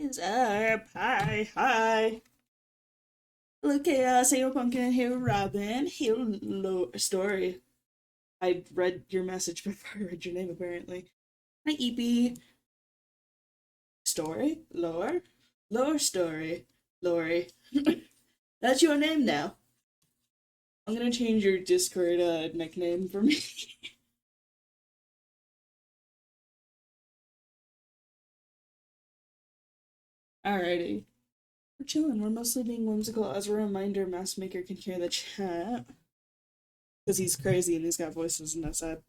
Is up? Hi, hi. Hello, Chaos. Hey, Pumpkin. Hey, Robin. Hello, Story. I read your message before I read your name, apparently. Hi, EP. Story? Lore? Lore Story. Lori. That's your name now. I'm gonna change your Discord nickname for me. Alrighty. We're chilling. We're mostly being whimsical. As a reminder, Mask Maker can hear the chat. Because he's crazy and he's got voices in his head.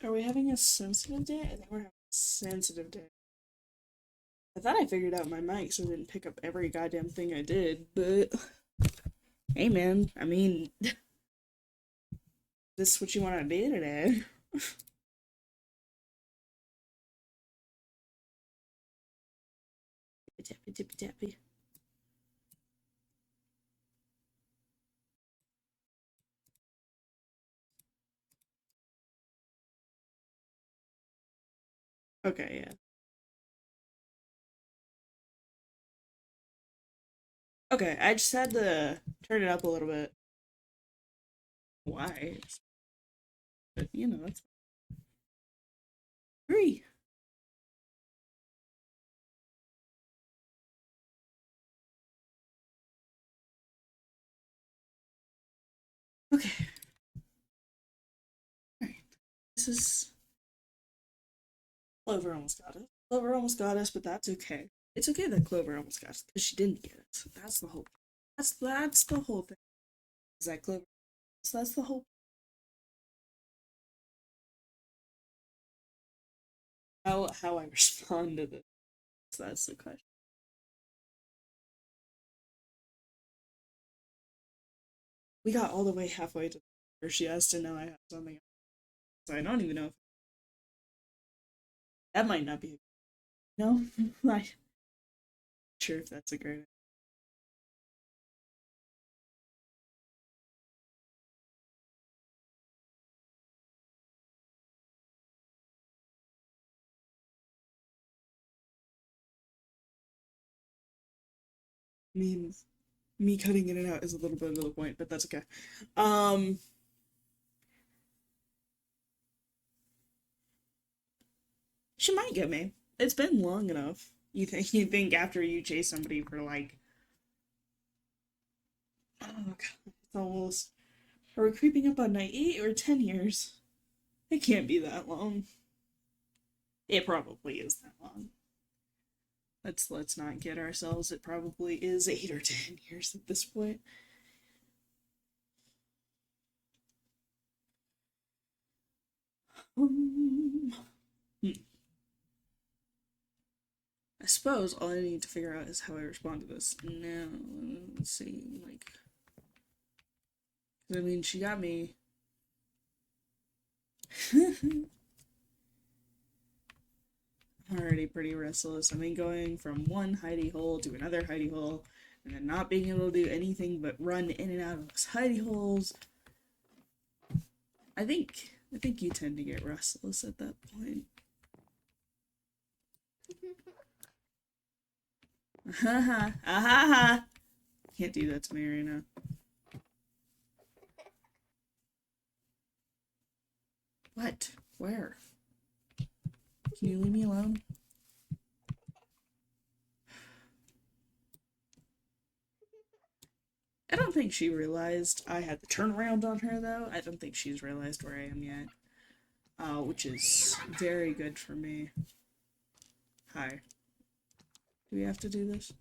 Are we having a sensitive day? I think we're having a sensitive day. I thought I figured out my mic so it didn't pick up every goddamn thing I did, but hey man, I mean, this is what you want to do today. Tappy, tappy, tappy. Okay, yeah. Okay, I just had to turn it up a little bit. Why? But you know, it's free. Okay, alright. This is Clover almost got us. Clover almost got us, but that's okay. It's okay that Clover almost got us because she didn't get us. That's the whole. That's the whole thing. Is that Clover? So that's the whole. How I respond to this. That's the question. We got all the way halfway to where she has to know I have something else. So I don't even know if that might not be. No, I'm not sure if that's a great. I mean, me cutting in and out is a little bit of the point, but that's okay. Um, she might get me. It's been long enough. You think after you chase somebody for like, oh god, it's almost. Are we creeping up on night 8 or 10 years? It can't be that long. It probably is that long. Let's not get ourselves. It probably is 8 or 10 years at this point. Um, hmm. I suppose all I need to figure out is how I respond to this. Now, let's see. Like, I mean, she got me. I'm already pretty restless. I mean, going from one hidey hole to another hidey hole, and then not being able to do anything but run in and out of those hidey holes. I think you tend to get restless at that point. Ha ha ha ha! Can't do that to me right now. What? Where? Can you leave me alone? I don't think she realized I had the turnaround on her, though. I don't think she's realized where I am yet. Which is very good for me. Hi. Do we have to do this?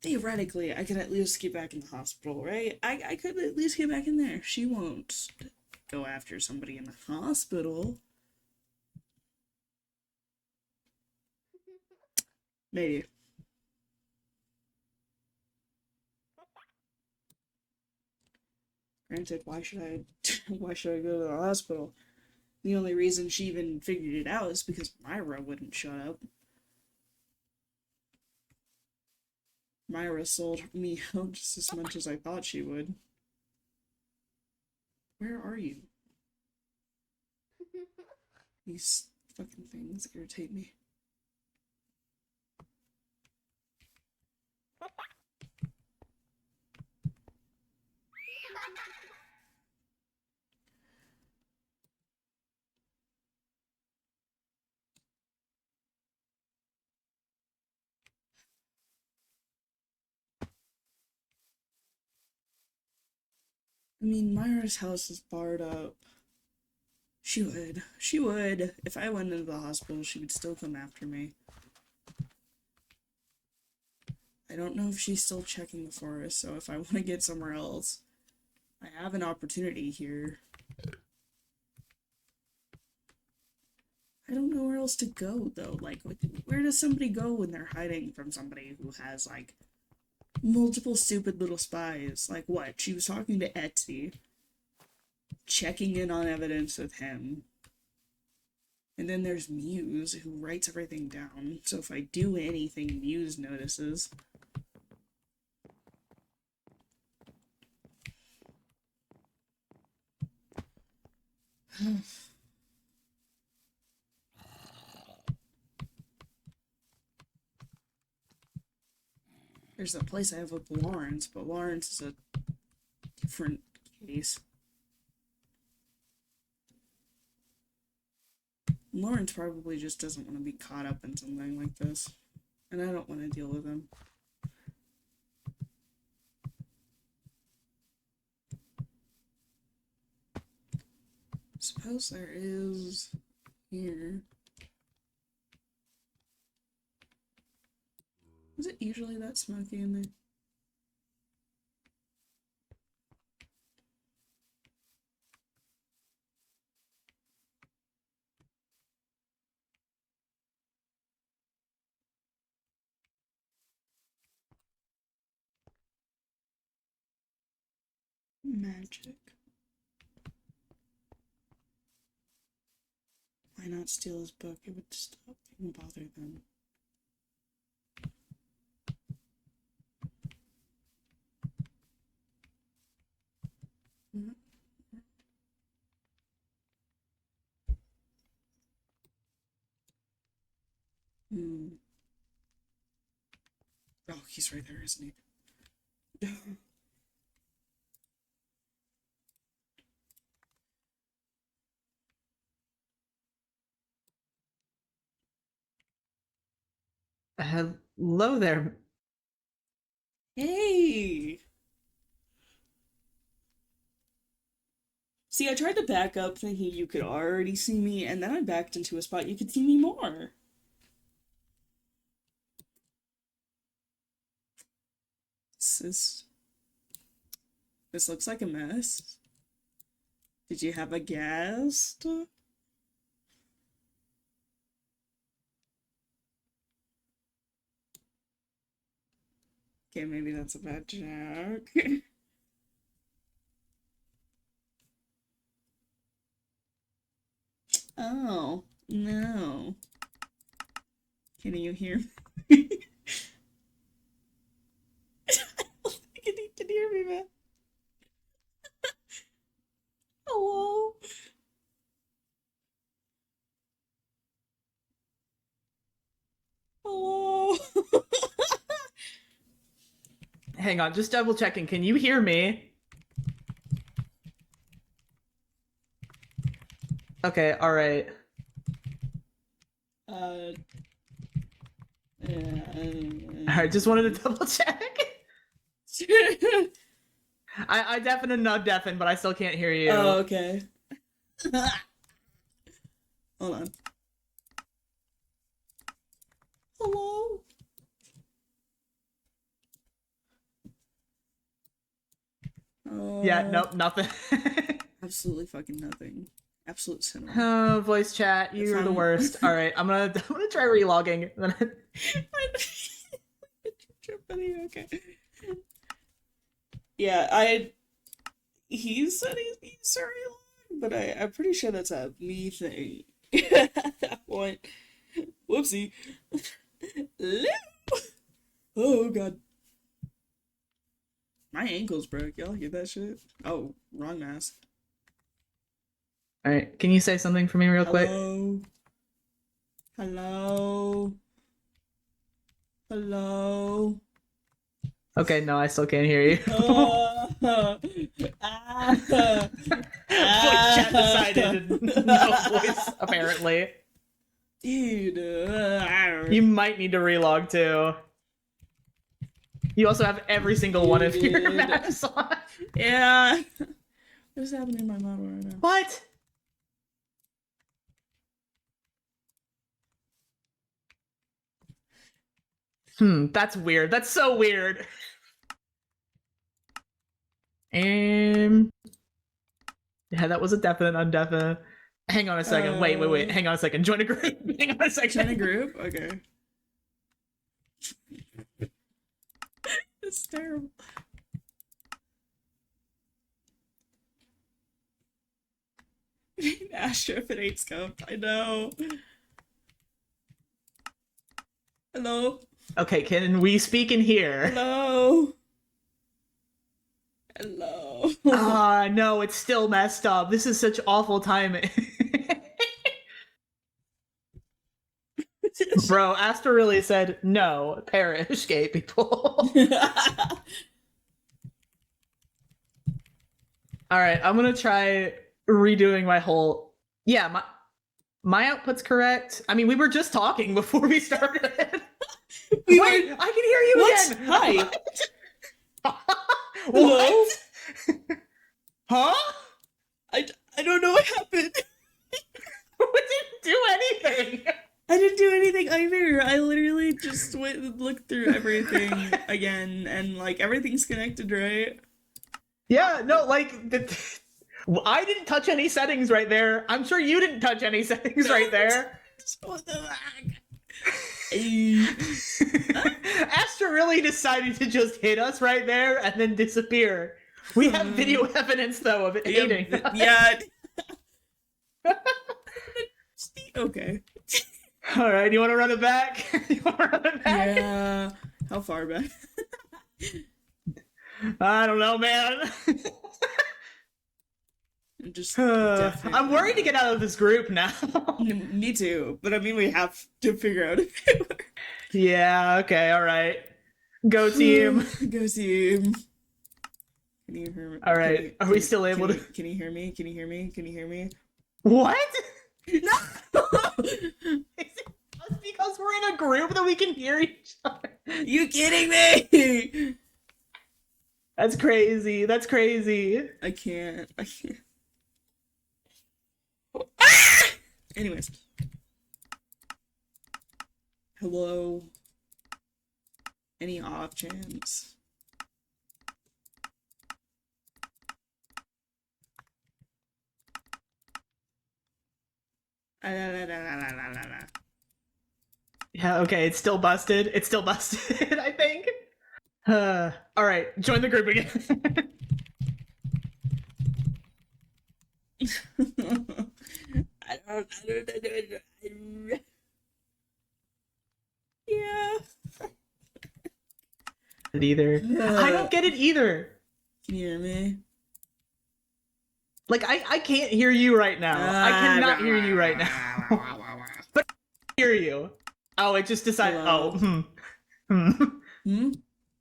Theoretically, I can at least get back in the hospital, right? I could at least get back in there. She won't go after somebody in the hospital. Maybe. Granted, why should I why should I go to the hospital? The only reason she even figured it out is because Myra wouldn't shut up. Myra sold me out just as much as I thought she would. Where are you? These fucking things irritate me. I mean, Myra's house is barred up. She would. She would. If I went into the hospital, she would still come after me. I don't know if she's still checking the forest, so if I want to get somewhere else, I have an opportunity here. I don't know where else to go, though. Like, where does somebody go when they're hiding from somebody who has, like, multiple stupid little spies? Like, what? She was talking to Etsy, checking in on evidence with him. And then there's Muse, who writes everything down. So if I do anything, Muse notices. There's that place I have with Lawrence, but Lawrence is a different case. Lawrence probably just doesn't want to be caught up in something like this. And I don't want to deal with him. Suppose there is here. Is it usually that smoky in there? Magic. Why not steal his book? It would stop being bothered then. Oh, he's right there, isn't he? Hello there. Hey! See, I tried to back up thinking you could already see me, and then I backed into a spot you could see me more. This, this looks like a mess. Did you have a guest? Okay, maybe that's a bad joke. Oh, no. Can you hear me? I don't think you can hear me, man. Hello? Hello? Hang on, just double checking. Can you hear me? Okay, all right. Uh, All right, just wanted to double check. I deafen and not deafen, but I still can't hear you. Oh, okay. Hold on. Hello? Yeah, nope, nothing. Absolutely fucking nothing. Absolute cinema. Oh, voice chat, you're the worst. All right, I'm gonna try relogging. Okay. Yeah, he said he's very long, but I'm pretty sure that's a me thing at that point. Whoopsie. Oh god. My ankles broke. Y'all hear that shit? Oh, wrong mask. All right, can you say something for me real quick? Hello. Hello. Okay, no, I still can't hear you. Voice chat decided no voice, apparently. Dude, You might need to relog too. You also have every single one of your maps on. Yeah. What's happening in my model right now? What? That's weird. That's so weird. Yeah, that was a definite undefinite. Hang on a second. Wait. Hang on a second. Join a group. Hang on a second. Join a group? Okay. It's terrible. AstraVOD scoped. I know. Hello? Okay, can we speak in here? Hello? Hello? No, it's still messed up. This is such awful timing. Bro, Asta really said, no, perish, gay people. Alright, I'm gonna try redoing my whole... Yeah, my output's correct. I mean, we were just talking before we started. Wait, I can hear you again! Hi! Hello? Huh? I don't know what happened. We didn't do anything! I didn't do anything either. I literally just went and looked through everything again, and like everything's connected, right? Yeah, no, like I didn't touch any settings right there. I'm sure you didn't touch any settings right there. What the fuck? Astra really decided to just hit us right there and then disappear. We have video evidence though of it hitting. Yeah. Okay. All right, you want to run it back? Yeah. How far back? I don't know, man. I'm worried to get out of this group now. Me too, but I mean we have to figure out if it works. Yeah. Okay. All right. Go team. Go team. Can you hear me? All right. Are we still able to? Can you hear me? Can you hear me? Can you hear me? What? No. Is it just because we're in a group that we can hear each other? You kidding me? That's crazy. That's crazy. I can't. Anyways. Hello. Any off chance? Yeah, okay, it's still busted. It's still busted, I think. All right, join the group again. I don't. Yeah. Either. I don't get it either. Can you hear me? Like, I can't hear you right now. I cannot hear you right now. But I hear you. Oh, it just decided. Hello?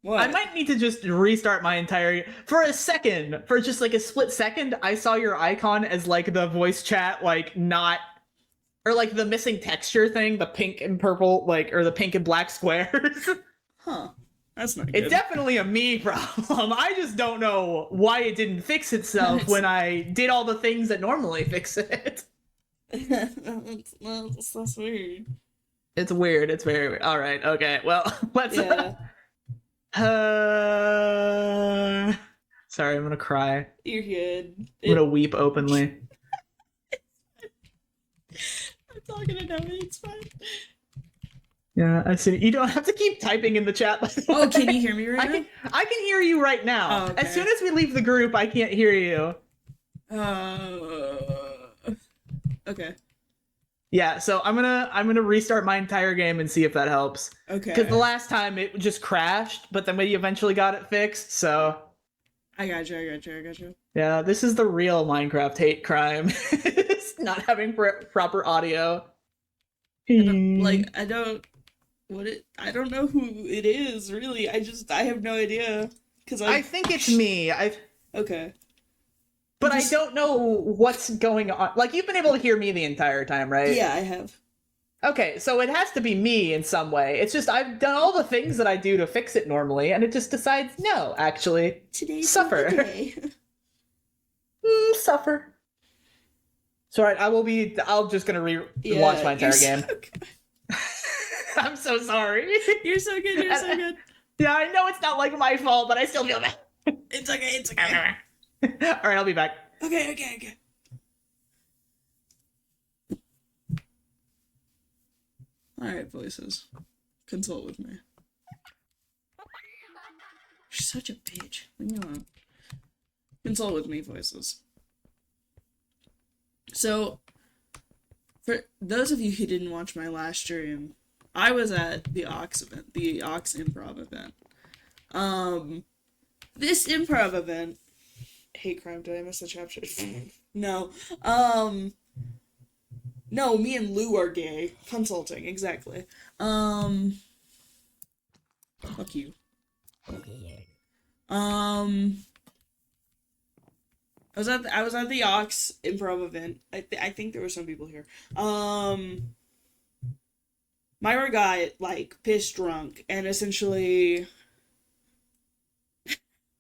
What? I might need to just restart my entire... For a second, for just like a split second, I saw your icon as like the voice chat, like not... Or like the missing texture thing, the pink and purple, like, or the pink and black squares. Huh. That's not good. It's definitely a me problem. I just don't know why it didn't fix itself when I did all the things that normally fix it. That's weird. It's weird. It's very weird. All right. Okay. Well, let's... Yeah. Sorry, I'm gonna cry. You're good. I'm gonna weep openly. I'm talking to nobody, it's fine. Yeah, I see. You don't have to keep typing in the chat. Oh, can you hear me right now? I can hear you right now. Oh, okay. As soon as we leave the group, I can't hear you. Okay. Yeah, so I'm gonna restart my entire game and see if that helps. Okay. Because the last time it just crashed, but then we eventually got it fixed. So I got you. I got you. I got you. yeah, this is the real Minecraft hate crime. It's not having proper audio. I don't. I don't know who it is really. I have no idea because I think it's me. Okay. But I don't know what's going on. Like, you've been able to hear me the entire time, right? Yeah, I have. Okay, so it has to be me in some way. It's just I've done all the things that I do to fix it normally, and it just decides, no, actually, Today's suffer. not the day. Suffer. So, alright, I'm just gonna watch my entire game. I'm so sorry. You're so good, you're so good. Yeah, I know it's not like my fault, but I still feel bad. It's okay, it's okay. Alright, I'll be back. Okay. Alright, voices. Consult with me. You're such a bitch. Leave me alone. Consult with me, voices. So, for those of you who didn't watch my last stream, I was at the Ox event, the Ox improv event. This improv event, hate crime, did I miss the chapter? No. No, me and Lou are gay. Consulting, exactly. Fuck you. I was at the Ox improv event. I think there were some people here. Myra got like pissed drunk and essentially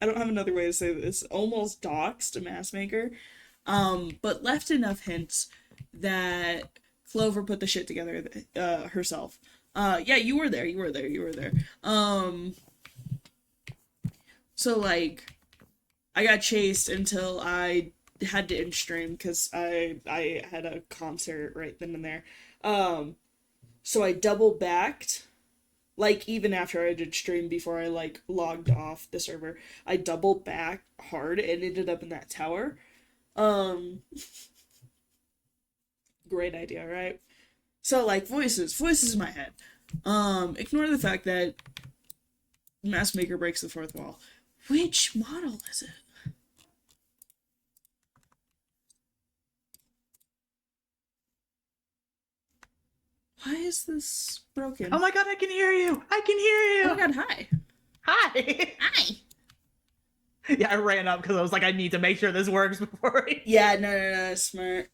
I don't have another way to say this, almost doxed a mask maker. But left enough hints that Clover put the shit together herself. Yeah, you were there. So like I got chased until I had to end stream because I had a concert right then and there. So I double backed, like even after I did stream before I like logged off the server, I double backed hard and ended up in that tower. Great idea, right? So like voices in my head. Ignore the fact that Mask Maker breaks the fourth wall. Which model is it? Why is this broken? Oh my god, I can hear you! Oh my god, hi. Hi! Hi! Yeah, I ran up because I was like, I need to make sure this works before Yeah, no, smart.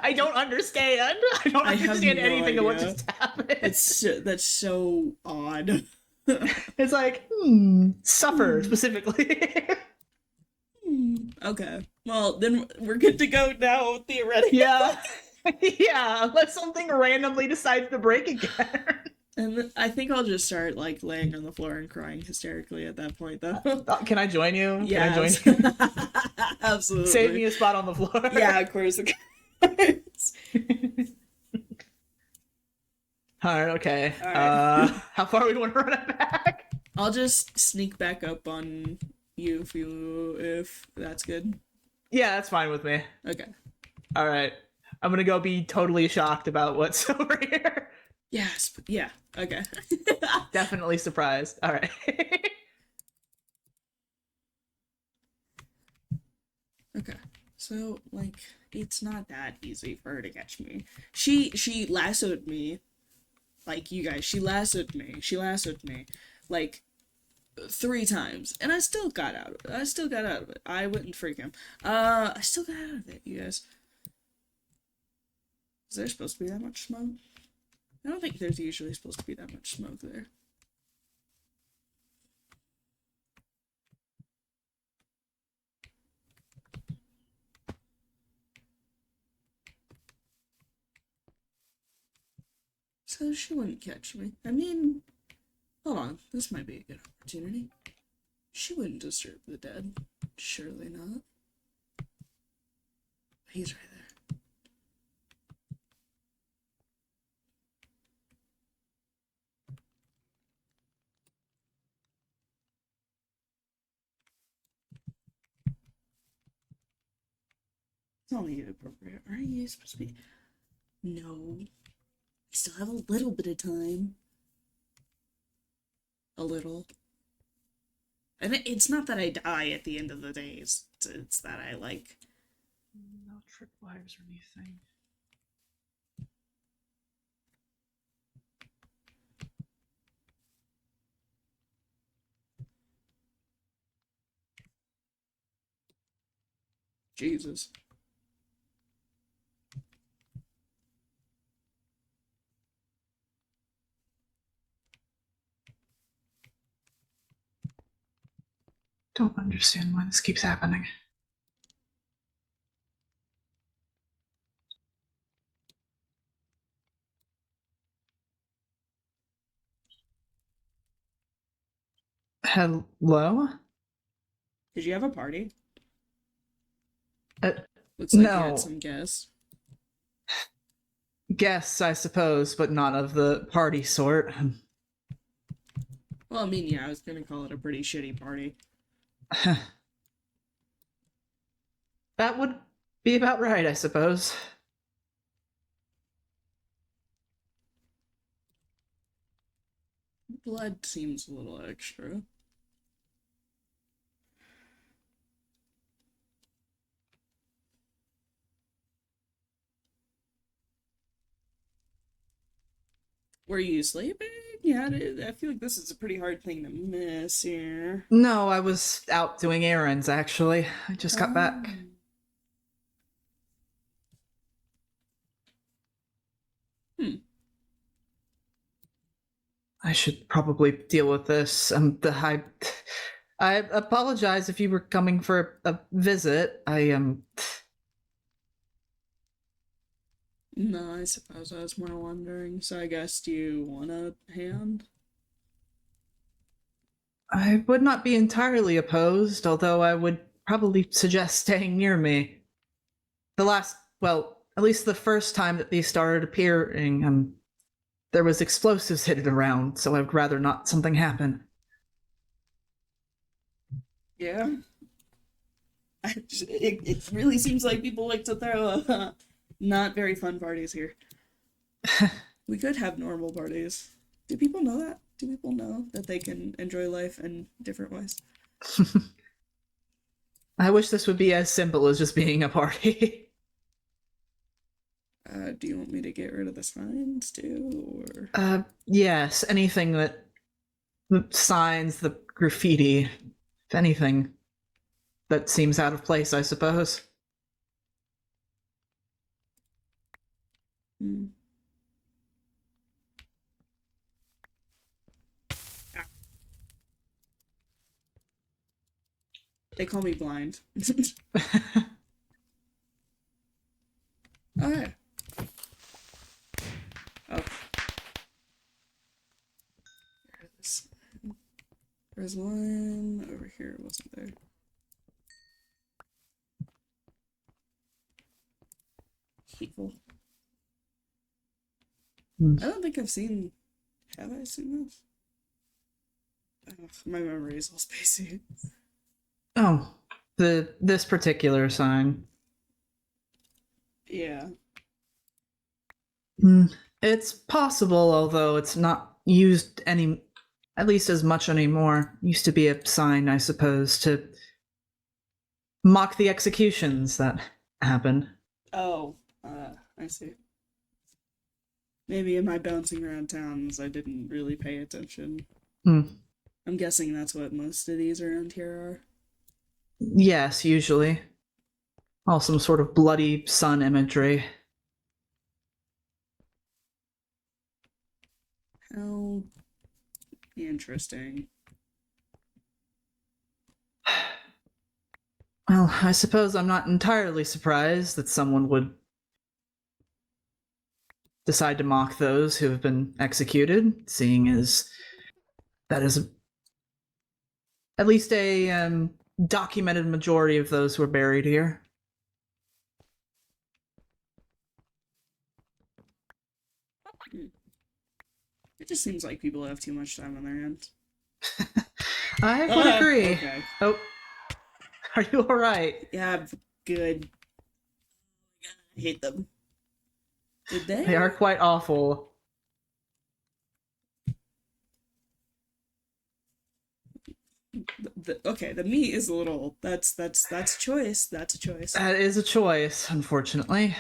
I don't understand. I don't understand anything of what just happened. That's so odd. It's like, suffer specifically. Okay. Well, then we're good to go now, theoretically. Yeah. Yeah, unless something randomly decides to break again. And I think I'll just start, like, laying on the floor and crying hysterically at that point, though. Can I join you? Yeah. Can I join you? Absolutely. Save me a spot on the floor. Yeah, of course. Alright, okay. All right. How far we want to run it back? I'll just sneak back up on you if that's good. Yeah, that's fine with me. Okay. Alright. I'm gonna go be totally shocked about what's over here. Yes, yeah, okay. Definitely surprised. Alright. Okay. So, like, it's not that easy for her to catch me. She lassoed me. Like, you guys, she lassoed me. Like, 3 times. And I still got out of it. I wouldn't freak him. I still got out of it, you guys. Is there supposed to be that much smoke? I don't think there's usually supposed to be that much smoke there. So she wouldn't catch me. I mean, hold on. This might be a good opportunity. She wouldn't disturb the dead. Surely not. He's right there. It's only appropriate. Aren't you supposed to be? No. I still have a little bit of time. A little. And it's not that I die at the end of the day. It's that I like. No tripwires or anything. Jesus. Don't understand why this keeps happening. Hello? Did you have a party? Uh, Looks like you no. had some guests. Guests, I suppose, but not of the party sort. Well, I mean, yeah, I was gonna call it a pretty shitty party. That would be about right, I suppose. Blood seems a little extra. Were you sleeping? Yeah, I feel like this is a pretty hard thing to miss here. No, I was out doing errands, actually. I just got back. I should probably deal with this. I apologize if you were coming for a visit. No, I suppose I was more wondering. So I guess, do you want a hand? I would not be entirely opposed, although I would probably suggest staying near me. At least the first time that these started appearing, there was explosives hidden around, so I'd rather not something happen. Yeah. It really seems like people like to throw not very fun parties here. We could have normal parties. Do people know that? Do people know that they can enjoy life in different ways? I wish this would be as simple as just being a party. Do you want me to get rid of the signs too, or? Yes, anything that the signs, the graffiti, if anything that seems out of place, I suppose. Hmm. They call me blind. Oh, yeah. Oh. There's one over here, wasn't there? Hateful. I don't think I've seen. Have I seen this? Ugh, my memory is all spacey. Oh, this particular sign. Yeah. It's possible, although it's not used at least as much anymore. Used to be a sign, I suppose, to mock the executions that happen. Oh, I see. Maybe in my bouncing around towns, I didn't really pay attention. I'm guessing that's what most of these around here are. Yes, usually. All some sort of bloody sun imagery. How interesting. Well, I suppose I'm not entirely surprised that someone would decide to mock those who have been executed, seeing as that is at least a documented majority of those who are buried here. It just seems like people have too much time on their hands. I would agree. Okay. Oh, are you all right? Yeah, good. I hate them. Did they? They are quite awful. Okay, the meat is a little. That's choice. That's a choice. That is a choice, unfortunately.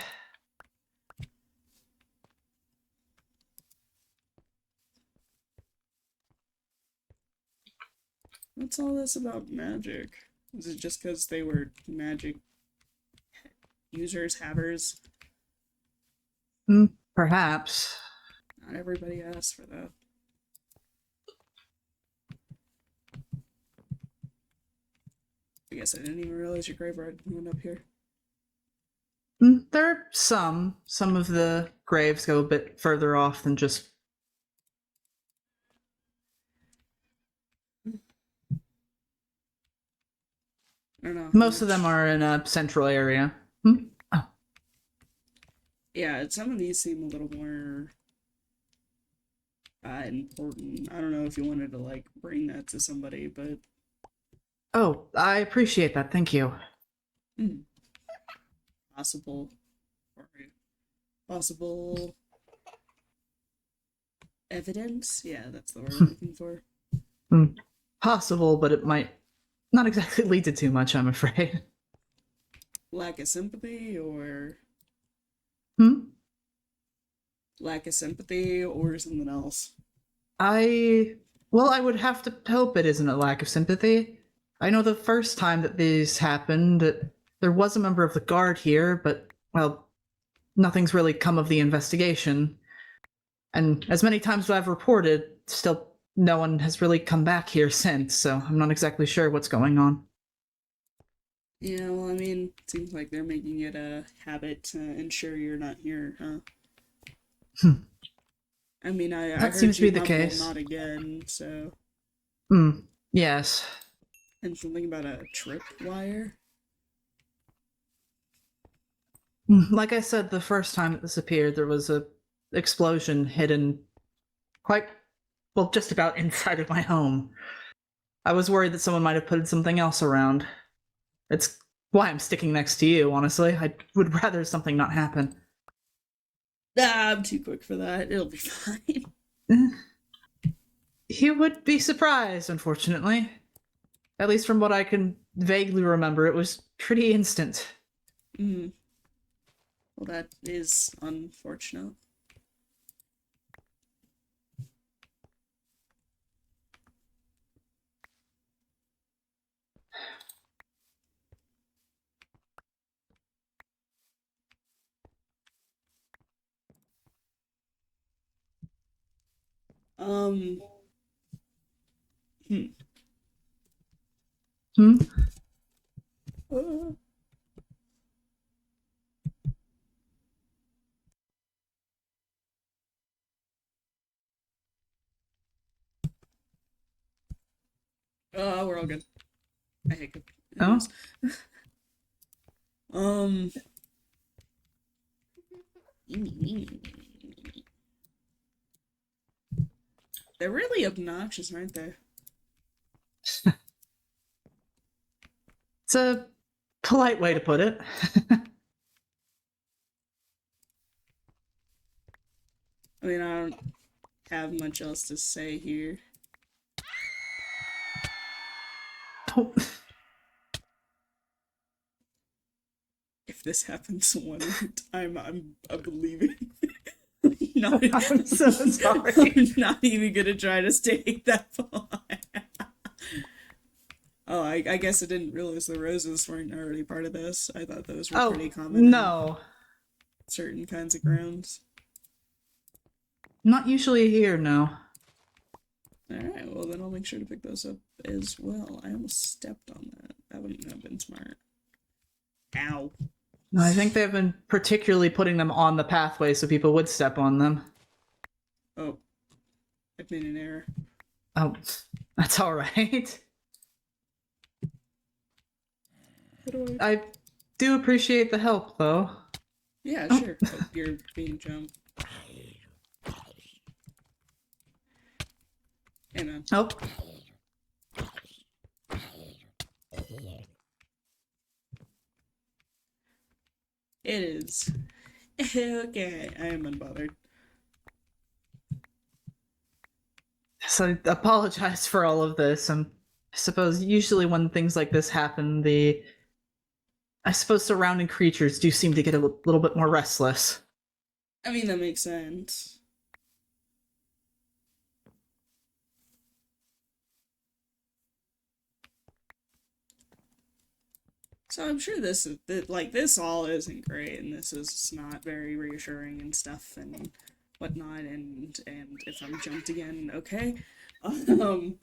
What's all this about magic? Is it just because they were magic users, havers? Perhaps. Not everybody asked for that. I guess I didn't even realize your graveyard went up here. There are some. Some of the graves go a bit further off than just. I don't know. Most of them are in a central area. Oh. Yeah, some of these seem a little more important. I don't know if you wanted to like bring that to somebody, but Oh, I appreciate that. Thank you. possible, or possible evidence. Yeah, that's the word I'm looking for. Possible, but it might not exactly lead to too much, I'm afraid. Lack of sympathy, or lack of sympathy, or something else. Well, I would have to hope it isn't a lack of sympathy. I know the first time that these happened, there was a member of the guard here, but, well, nothing's really come of the investigation. And as many times as I've reported, still no one has really come back here since, so I'm not exactly sure what's going on. Yeah, well, I mean, it seems like they're making it a habit to ensure you're not here, huh? I mean, I That heard seems to you be the mumble case. not again, so. Yes. And something about a tripwire? Like I said, the first time it disappeared, there was a explosion hidden quite, well, just about inside of my home. I was worried that someone might have put something else around. It's why I'm sticking next to you, honestly. I would rather something not happen. I'm too quick for that. It'll be fine. You would be surprised, unfortunately. At least from what I can vaguely remember, it was pretty instant. Well, that is unfortunate. Hmm. Uh, we're all good. I hiccup. Oh? They're really obnoxious, aren't they? It's a polite way to put it. I mean, I don't have much else to say here. Oh. If this happens one time, I'm leaving. not, I'm so sorry. I'm not even gonna try to stay that far. Oh, I guess I didn't realize the roses weren't already part of this. I thought those were pretty common. No. In certain kinds of grounds. Not usually here, no. Alright, well then I'll make sure to pick those up as well. I almost stepped on that. That wouldn't have been smart. Ow. No, I think they've been particularly putting them on the pathway so people would step on them. Oh. I've made an error. Oh, that's alright. I do appreciate the help, though. Yeah, sure. Oh, you're being jumped. Hey, man. Oh. It is. Okay, I am unbothered. So I apologize for all of this. I suppose usually when things like this happen, I suppose surrounding creatures do seem to get a little bit more restless. I mean, that makes sense. So I'm sure this all isn't great, and this is not very reassuring and stuff and whatnot. And if I'm jumped again, okay. Um,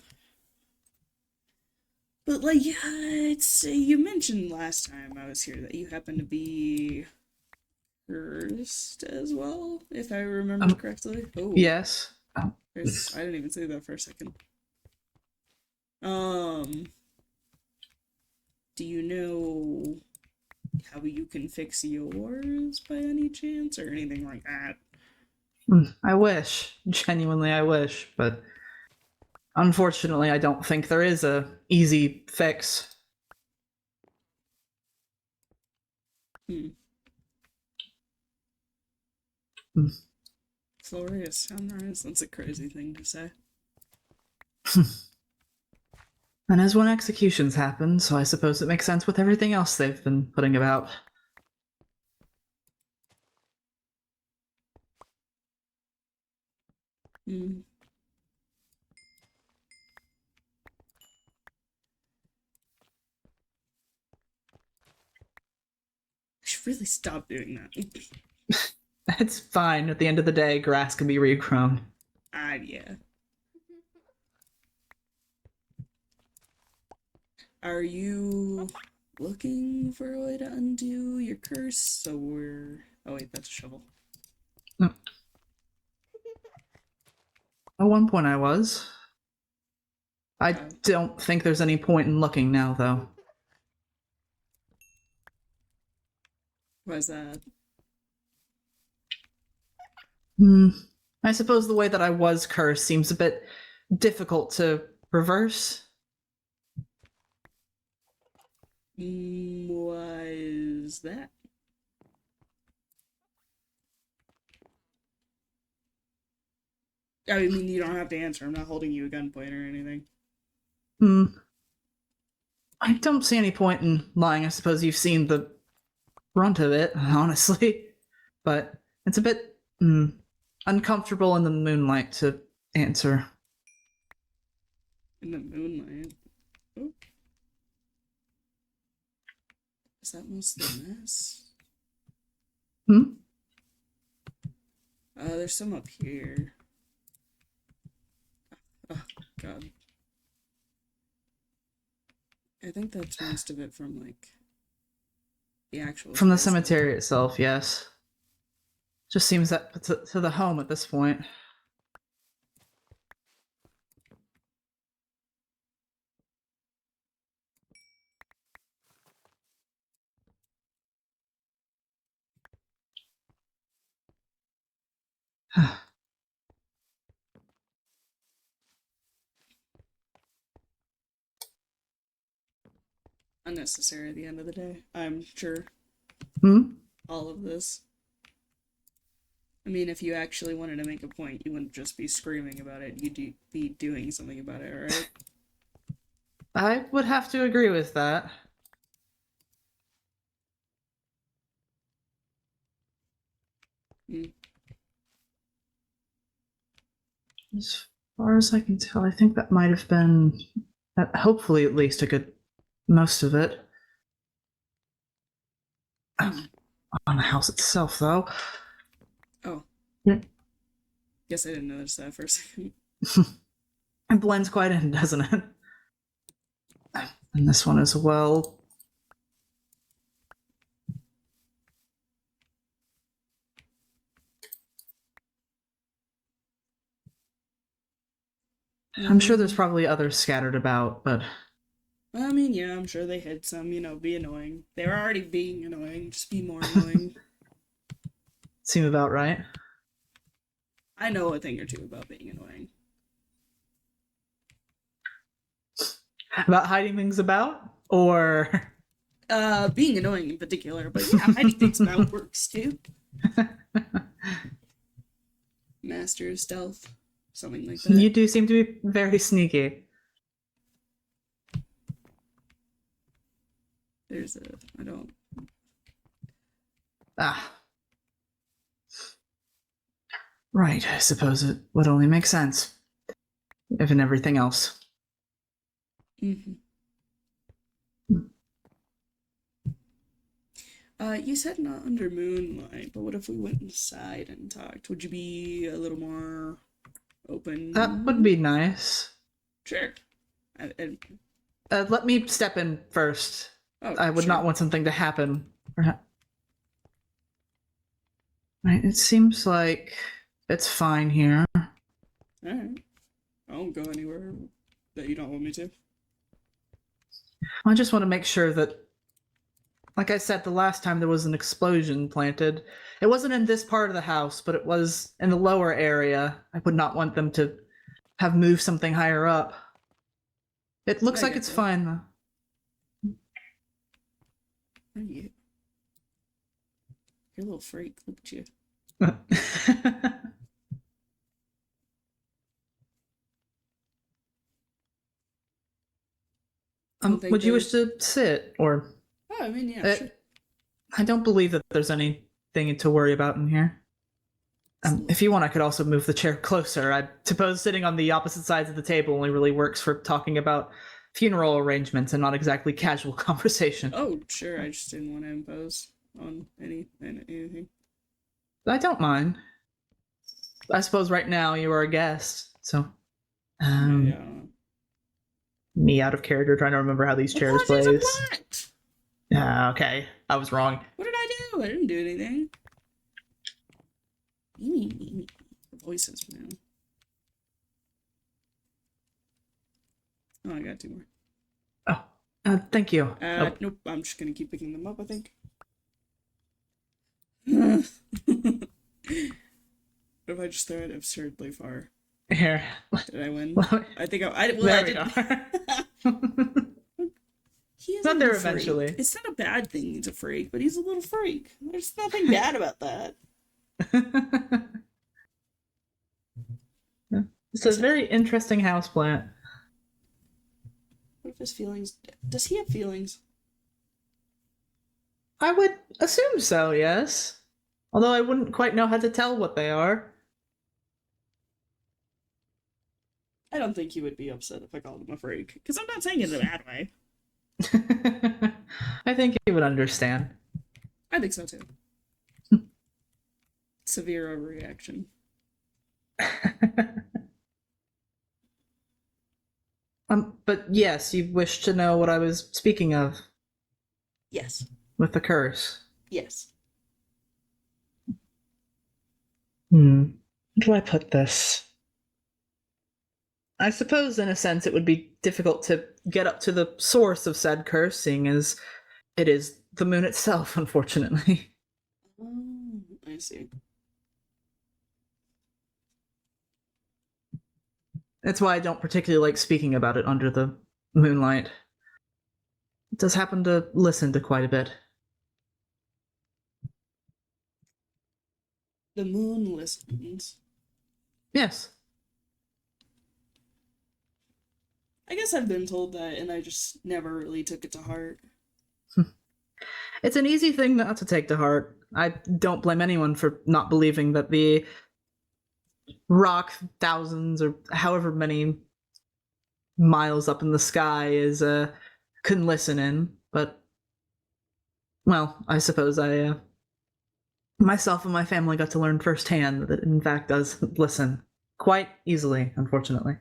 but like, yeah, it's you mentioned last time I was here that you happen to be cursed as well, if I remember correctly. Oh, Yes. I didn't even say that for a second. Um, do you know how you can fix yours by any chance or anything like that? I wish. Genuinely, I wish. But unfortunately, I don't think there is a easy fix. Hmm. Hmm. Glorious sunrise. That's a crazy thing to say. And as when executions happen, so I suppose it makes sense with everything else they've been putting about. Hmm. I should really stop doing that. It's fine. At the end of the day, grass can be regrown. Yeah. Are you looking for a way to undo your curse, or... Oh wait, that's a shovel. At one point I was. I don't think there's any point in looking now, though. Why's that? I suppose the way that I was cursed seems a bit difficult to reverse. Why is that? I mean, you don't have to answer. I'm not holding you a gunpoint or anything. I don't see any point in lying. I suppose you've seen the brunt of it, honestly. But it's a bit uncomfortable in the moonlight to answer. In the moonlight. Oh. Is that mostly a mess? There's some up here. Oh, God. I think that's most of it from, like, the actual... From the cemetery itself, yes. Just seems that to the home at this point. Unnecessary at the end of the day, I'm sure. All of this. I mean, if you actually wanted to make a point, you wouldn't just be screaming about it. You'd be doing something about it, right? I would have to agree with that. As far as I can tell, I think that might have been, hopefully at least, a good most of it. On the house itself, though. Oh. Guess I didn't notice that for a second. It blends quite in, doesn't it? And this one as well. I'm sure there's probably others scattered about, but... I mean, yeah, I'm sure they hid some, be annoying. They were already being annoying, just be more annoying. Seem about right. I know a thing or two about being annoying. About hiding things about? Or... being annoying in particular, but yeah, hiding things about works too. Master of stealth, something like that. You do seem to be very sneaky. There's a, I don't. Ah. Right, I suppose it would only make sense. If in everything else. Mm-hmm. You said not under moonlight, but what if we went inside and talked? Would you be a little more open? That would be nice. Sure. Let me step in first. Oh, I would sure. not want something to happen. Right, it seems like it's fine here. Alright. I won't go anywhere that you don't want me to. I just want to make sure that, like I said the last time there was an explosion planted, it wasn't in this part of the house, but it was in the lower area. I would not want them to have moved something higher up. It looks like it's fine, though. Oh, yeah. You're a little freak, look at you. Would you wish to sit, or? Oh, I mean, yeah, sure. I don't believe that there's anything to worry about in here. If you want, I could also move the chair closer. I suppose sitting on the opposite sides of the table only really works for talking about funeral arrangements and not exactly casual conversation. Oh, sure, I just didn't want to impose on anything. I don't mind. I suppose right now you are a guest, so... Yeah. Me out of character trying to remember how these chairs What? plays. Okay. I was wrong. What did I do? I didn't do anything. Voices, man. Oh, I got 2 more. Oh, thank you. Nope, I'm just gonna keep picking them up, I think. What if I just throw it absurdly far? Here. Did I win? I think I there we go. He's not there eventually. It's not a bad thing he's a freak, but he's a little freak. There's nothing bad about that. It's a very interesting houseplant. What if his feelings... Does he have feelings? I would assume so, yes. Although I wouldn't quite know how to tell what they are. I don't think he would be upset if I called him a freak. Because I'm not saying it in a bad way. I think he would understand. I think so too. Severe overreaction. But yes, you wish to know what I was speaking of. Yes. With the curse. Yes. How do I put this? I suppose, in a sense, it would be difficult to get up to the source of said curse, seeing as it is the moon itself, unfortunately. Oh, I see. That's why I don't particularly like speaking about it under the moonlight. It does happen to listen to quite a bit. The moon listens. Yes. I guess I've been told that, and I just never really took it to heart. It's an easy thing not to take to heart. I don't blame anyone for not believing that the rock thousands or however many miles up in the sky is can listen in, but well, I suppose I myself and my family got to learn firsthand that it in fact does listen quite easily, unfortunately.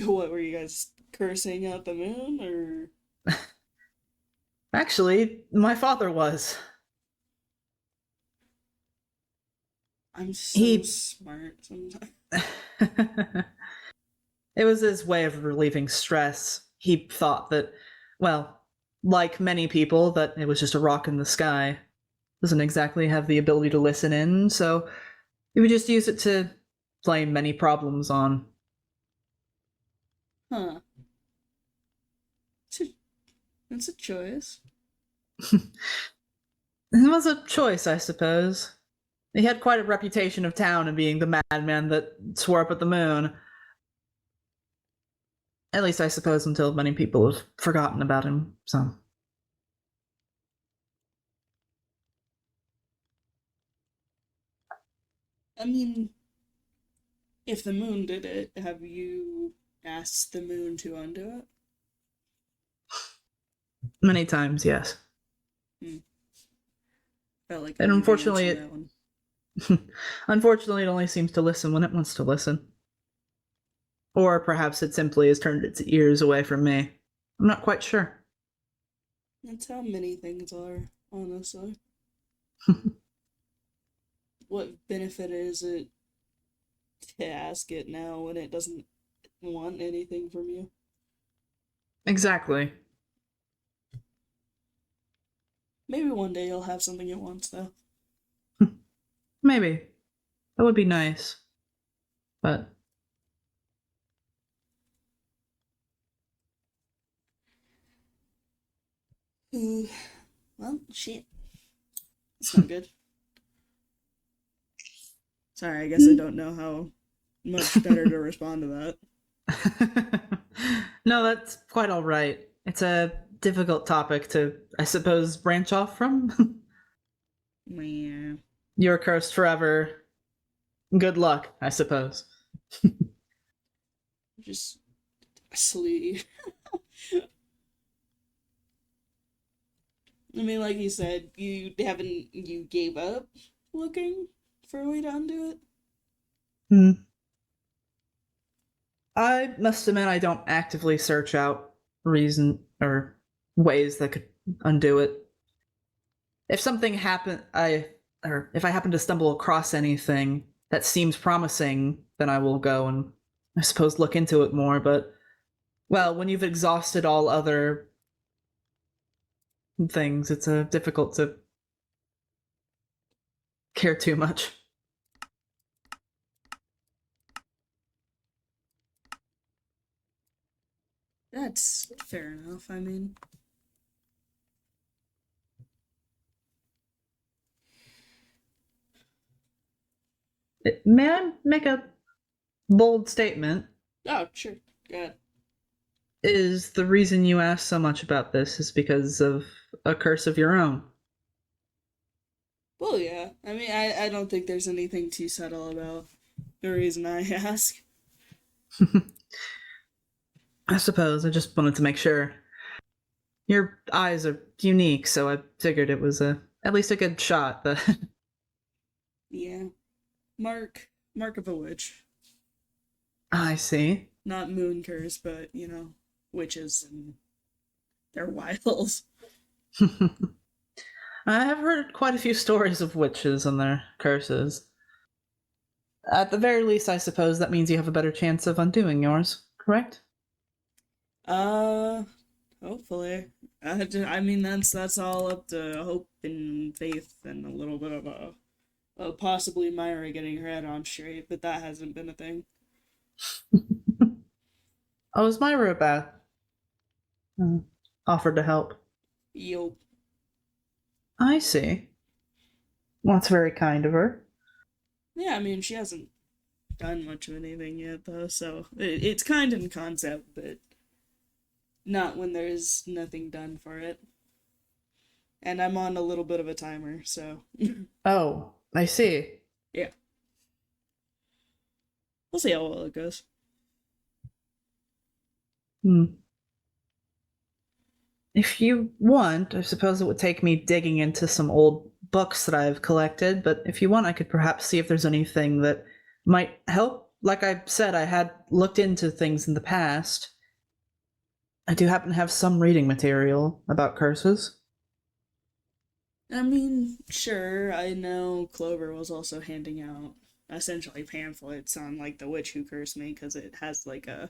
What, were you guys cursing at the moon, or? Actually, my father was. I'm so smart sometimes. It was his way of relieving stress. He thought that, well, like many people, that it was just a rock in the sky. Doesn't exactly have the ability to listen in, so he would just use it to blame many problems on. Huh. It's a choice. It was a choice, I suppose. He had quite a reputation of town of being the madman that swore up at the moon. At least I suppose until many people have forgotten about him, so. I mean, if the moon did it, have you asked the moon to undo it? Many times, yes. Felt like I And knew the answer unfortunately, to that one. unfortunately, it only seems to listen when it wants to listen. Or perhaps it simply has turned its ears away from me. I'm not quite sure. That's how many things are, honestly. What benefit is it to ask it now when it doesn't want anything from you? Exactly. Maybe one day you'll have something it wants, though. Maybe. That would be nice. But Ooh, well, shit. It's not good. Sorry, I guess I don't know how much better to respond to that. no, that's quite all right. It's a difficult topic to, I suppose, branch off from. Man, You're cursed forever. Good luck, I suppose. just sleep. I mean, like you said, you gave up looking for a way to undo it? Hmm. I must admit I don't actively search out reason or ways that could undo it. If something happen or if I happen to stumble across anything that seems promising, then I will go and I suppose look into it more, but well, when you've exhausted all other things, it's difficult to care too much. That's fair enough. I mean, May I make a bold statement? oh, sure. Good. Is the reason you ask so much about this is because of a curse of your own? Well, yeah. I mean, I don't think there's anything too subtle about the reason I ask. I suppose I just wanted to make sure. Your eyes are unique, so I figured it was at least a good shot, but Yeah. Mark of a witch. I see. Not moon curse, but, witches and their wiles. I have heard quite a few stories of witches and their curses. At the very least, I suppose that means you have a better chance of undoing yours, correct? Uh, Hopefully. I mean, that's all up to hope and faith and a little bit of possibly Myra getting her head on straight, but that hasn't been a thing. Oh, is Myra about? Uh, offered to help. Yo. I see. Well, that's very kind of her. Yeah, I mean, she hasn't done much of anything yet, though, so it's kind in concept, but not when there's nothing done for it. And I'm on a little bit of a timer, so Oh, I see. yeah. We'll see how well it goes. Hmm. If you want, I suppose it would take me digging into some old books that I've collected, but if you want, I could perhaps see if there's anything that might help. Like I said, I had looked into things in the past. I do happen to have some reading material about curses. I mean, sure, I know Clover was also handing out essentially pamphlets on, like, the witch who cursed me, because it has, like, a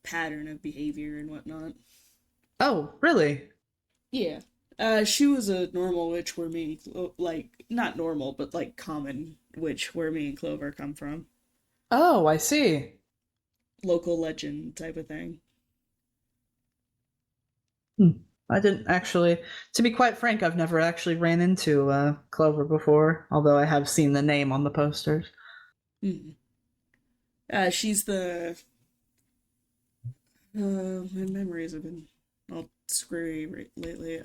pattern of behavior and whatnot. Oh, really? Yeah. She was a normal witch where me and like, not normal, but, like, common witch where me and Clover come from. Oh, I see. Local legend type of thing. Hmm. I didn't actually. To be quite frank, I've never actually ran into Clover before, although I have seen the name on the posters. Hmm. She's the. My memories have been all screwy lately.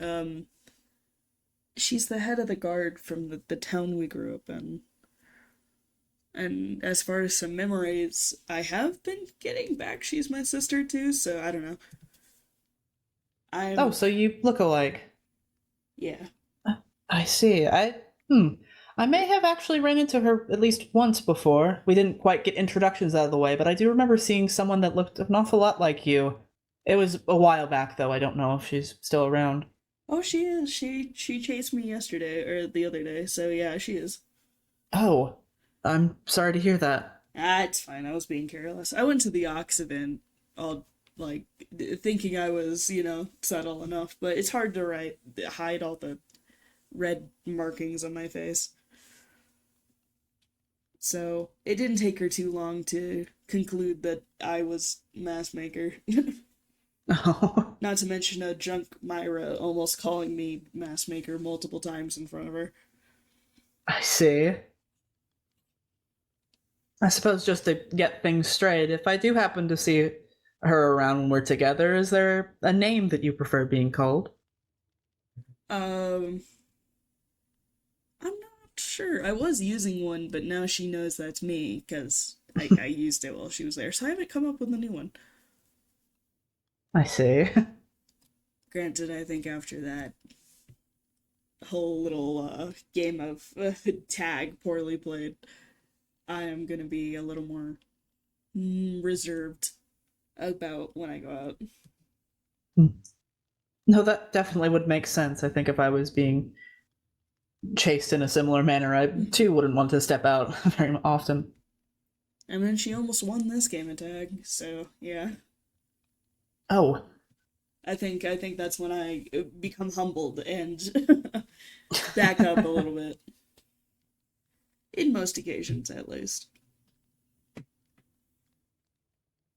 She's the head of the guard from the town we grew up in. And as far as some memories I have been getting back, she's my sister too, so I don't know. Oh, I'm. so you look alike. Yeah. I see. I may have actually ran into her at least once before. We didn't quite get introductions out of the way, but I do remember seeing someone that looked an awful lot like you. It was a while back, though. I don't know if she's still around. Oh, she is. She chased me yesterday, or the other day, so yeah, she is. Oh, I'm sorry to hear that. Ah, it's fine. I was being careless. I went to the Ox event, all like thinking I was, subtle enough, but it's hard to hide all the red markings on my face. So it didn't take her too long to conclude that I was mask maker. Oh, Not to mention a drunk Myra almost calling me mask maker multiple times in front of her. I see. I suppose just to get things straight, if I do happen to see her around when we're together, is there a name that you prefer being called? Um, I'm not sure. I was using one, but now she knows that's me because I used it while she was there, so I haven't come up with a new one. I see. Granted, I think after that whole little game of tag poorly played, I am gonna be a little more reserved about when I go out. No, that definitely would make sense. I think if I was being chased in a similar manner, I too wouldn't want to step out very often. And then she almost won this game of tag, so yeah. Oh, I think that's when I become humbled and back up a little bit. In most occasions, at least.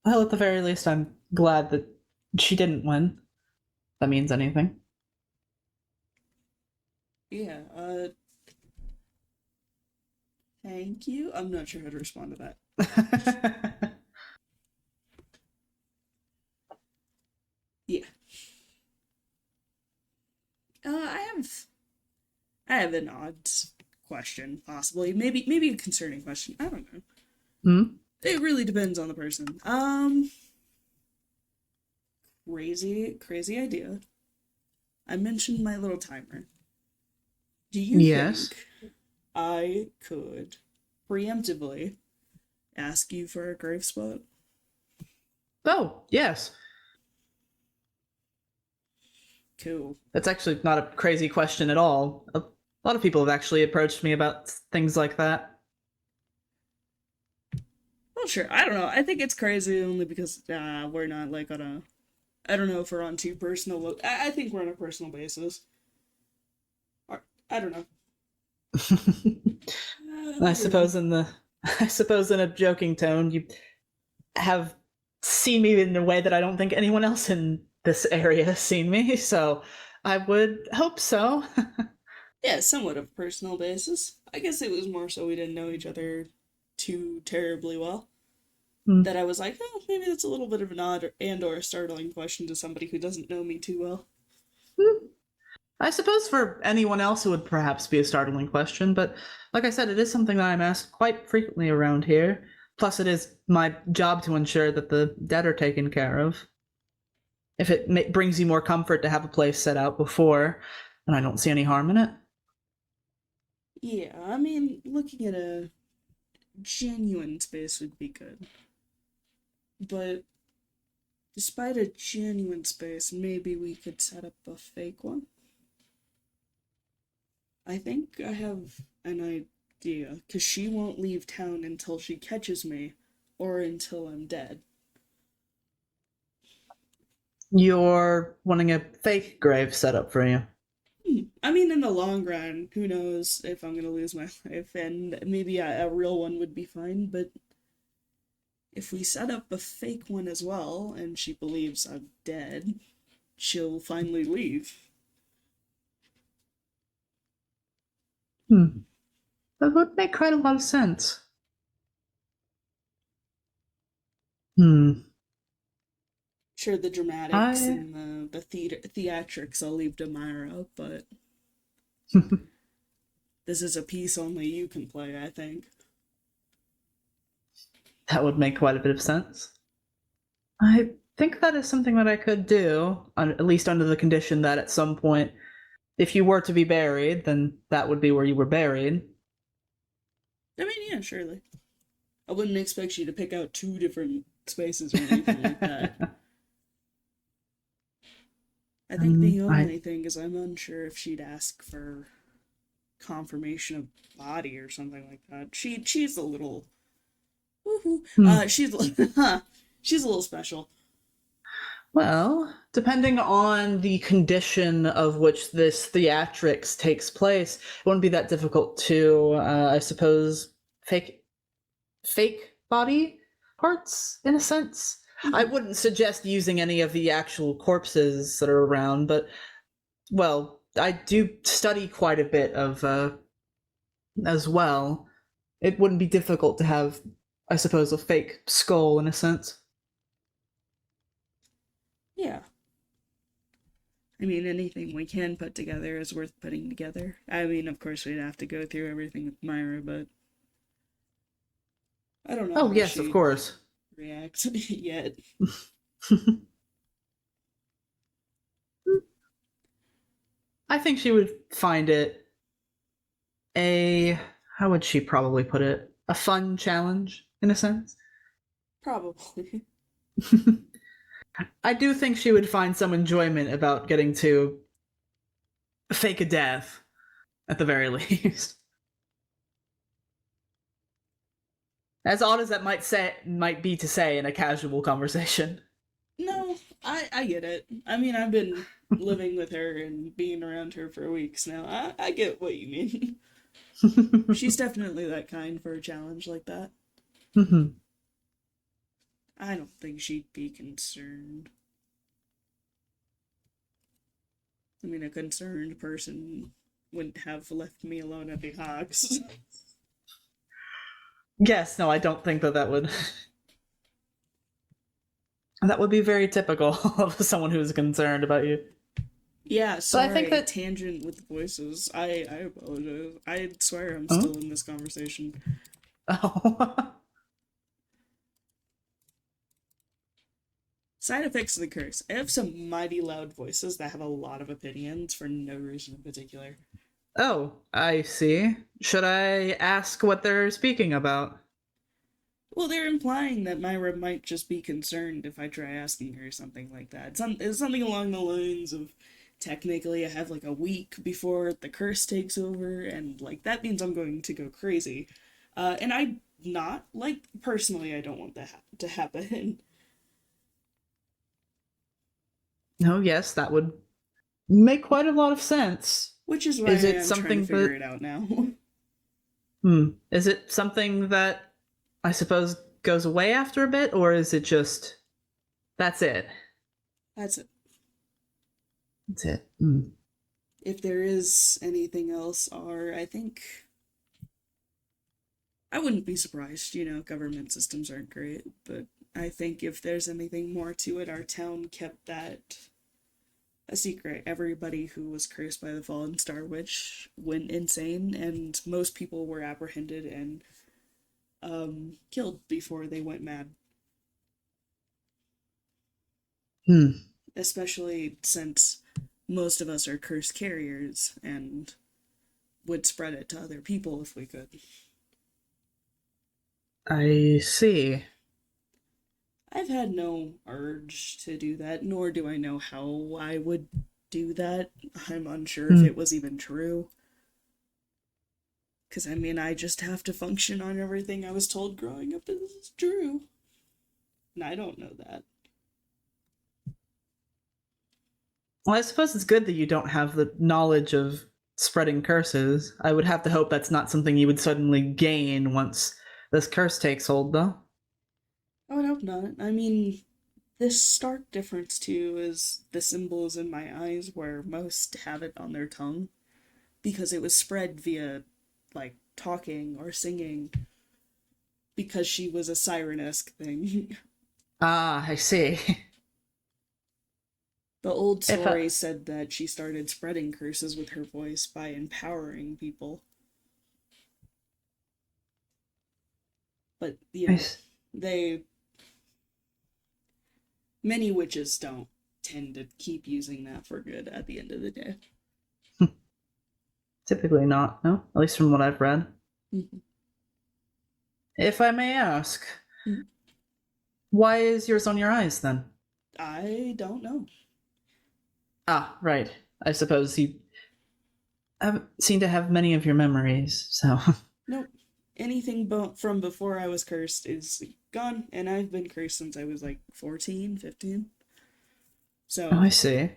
well, at the very least, I'm glad that she didn't win. That means anything. Yeah, thank you. I'm not sure how to respond to that. Yeah. I have an odd question, possibly. Maybe a concerning question. I don't know. Hmm? It really depends on the person. Crazy idea. I mentioned my little timer. Do you Yes. think I could preemptively ask you for a grave spot? Oh, yes. Cool. That's actually not a crazy question at all. A lot of people have actually approached me about things like that. Well, sure. I don't know. I think it's crazy only because we're not like on a. I don't know if we're on too personal. I think we're on a personal basis. I don't know. I I don't know. suppose in the I suppose in a joking tone, you have seen me in a way that I don't think anyone else in this area has seen me, so I would hope so. Yeah, somewhat of a personal basis. I guess it was more so we didn't know each other too terribly well. Hmm. That I was like, oh, maybe that's a little bit of an odd and or startling question to somebody who doesn't know me too well. I suppose for anyone else it would perhaps be a startling question, but like I said, it is something that I'm asked quite frequently around here. Plus, it is my job to ensure that the dead are taken care of. If it brings you more comfort to have a place set out before, then I don't see any harm in it. Yeah, I mean, looking at a genuine space would be good. But despite a genuine space, maybe we could set up a fake one. I think I have an idea, because she won't leave town until she catches me, or until I'm dead. You're wanting a fake grave set up for you. I mean, in the long run, who knows if I'm gonna lose my life, and maybe a real one would be fine, but if we set up a fake one as well, and she believes I'm dead, she'll finally leave. That would make quite a lot of sense. Sure, the dramatics and the theatrics I'll leave to Myra, but this is a piece only you can play, I think. That would make quite a bit of sense. I think that is something that I could do, at least under the condition that at some point, if you were to be buried, then that would be where you were buried. I mean, yeah, surely. I wouldn't expect you to pick out 2 different spaces or anything like that. I think the only thing is I'm unsure if she'd ask for confirmation of body or something like that. She's a little she's she's a little special. Well, depending on the condition of which this theatrics takes place, it wouldn't be that difficult to, I suppose, fake body parts, in a sense. I wouldn't suggest using any of the actual corpses that are around, but, well, I do study quite a bit of, as well. It wouldn't be difficult to have, I suppose, a fake skull, in a sense. Yeah. I mean, anything we can put together is worth putting together. I mean, of course, we'd have to go through everything with Myra, but I don't know. Oh, yes, of course. React yet. I think she would find it how would she probably put it? A fun challenge, in a sense. Probably. I do think she would find some enjoyment about getting to fake a death, at the very least. As odd as that might be to say in a casual conversation. No, I get it. I mean, I've been living with her and being around her for weeks now. I get what you mean. She's definitely that kind for a challenge like that. I don't think she'd be concerned. I mean, a concerned person wouldn't have left me alone at the Hawks. Yes, no, I don't think that would... That would be very typical of someone who's concerned about you. Yeah, sorry, I think that tangent with the voices. I apologize. I swear I'm still in this conversation. Oh. Side effects of the curse. I have some mighty loud voices that have a lot of opinions for no reason in particular. Oh, I see. Should I ask what they're speaking about? Well, they're implying that Myra might just be concerned if I try asking her something like that. It's something along the lines of, technically I have like a week before the curse takes over, and like that means I'm going to go crazy. And personally, I don't want that to happen. Oh, yes, that would make quite a lot of sense. Which is why I'm trying to figure it out now. Is it something that, I suppose, goes away after a bit, or is it just... That's it? That's it. That's it. If there is anything else, I think... I wouldn't be surprised, government systems aren't great, but I think if there's anything more to it, our town kept that a secret. Everybody who was cursed by the Fallen Star Witch went insane, and most people were apprehended and killed before they went mad. Especially since most of us are curse carriers and would spread it to other people if we could. I see. I've had no urge to do that, nor do I know how I would do that. I'm unsure if it was even true. Because, I mean, I just have to function on everything I was told growing up is true. And I don't know that. Well, I suppose it's good that you don't have the knowledge of spreading curses. I would have to hope that's not something you would suddenly gain once this curse takes hold, though. I would hope not. I mean, This stark difference too is the symbols in my eyes where most have it on their tongue because it was spread via like talking or singing because she was a siren-esque thing. Ah, I see. The old If story said that she started spreading curses with her voice by empowering people. But, you I know, s- they. Many witches don't tend to keep using that for good at the end of the day. Typically not, no? At least from what I've read. Mhm. If I may ask, Mhm. why is yours on your eyes then? I don't know. Ah, right. I suppose you seem to have many of your memories, so. Nope. Anything from before I was cursed is gone, and I've been cursed since I was like 14, 15. Oh, So I see.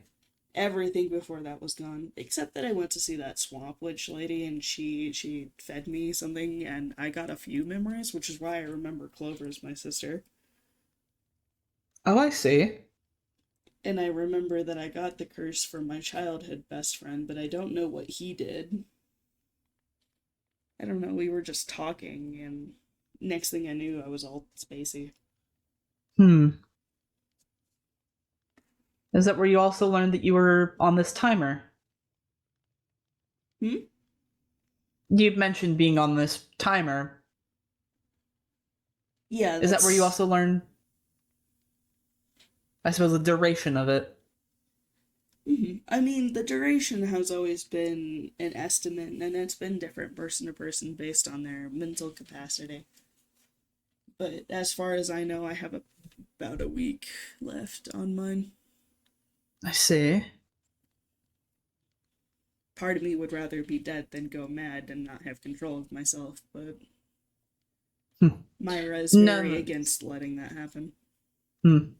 everything before that was gone, except that I went to see that swamp witch lady, and she fed me something, and I got a few memories, which is why I remember Clover as my sister. Oh, I see. And I remember that I got the curse from my childhood best friend, but I don't know what he did. I don't know, we were just talking, and next thing I knew, I was all spacey. Hmm. Is that where you also learned that you were on this timer? Hmm? You mentioned being on this timer. Yeah, Is that where you that's. also learned, I suppose, the duration of it? I mean, the duration has always been an estimate, and it's been different person to person based on their mental capacity. But as far as I know, I have about a week left on mine. I see. Part of me would rather be dead than go mad and not have control of myself, but Hmm. Myra is very No. against letting that happen. Hmm.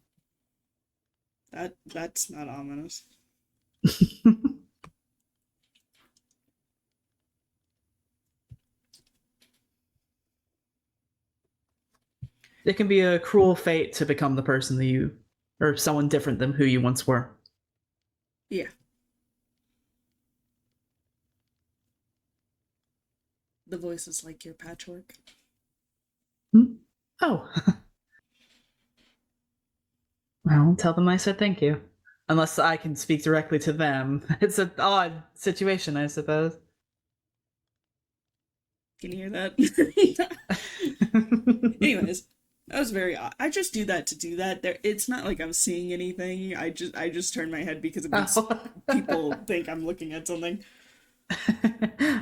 That's not ominous. It can be a cruel fate to become the person that you, or someone different than who you once were. Yeah, the voice is like your patchwork. Hmm? Oh. Well, tell them I said thank you. Unless I can speak directly to them. It's an odd situation, I suppose. Can you hear that? Anyways, that was very odd. I just do that to do that. It's not like I'm seeing anything. I just turn my head because it makes Oh. people think I'm looking at something.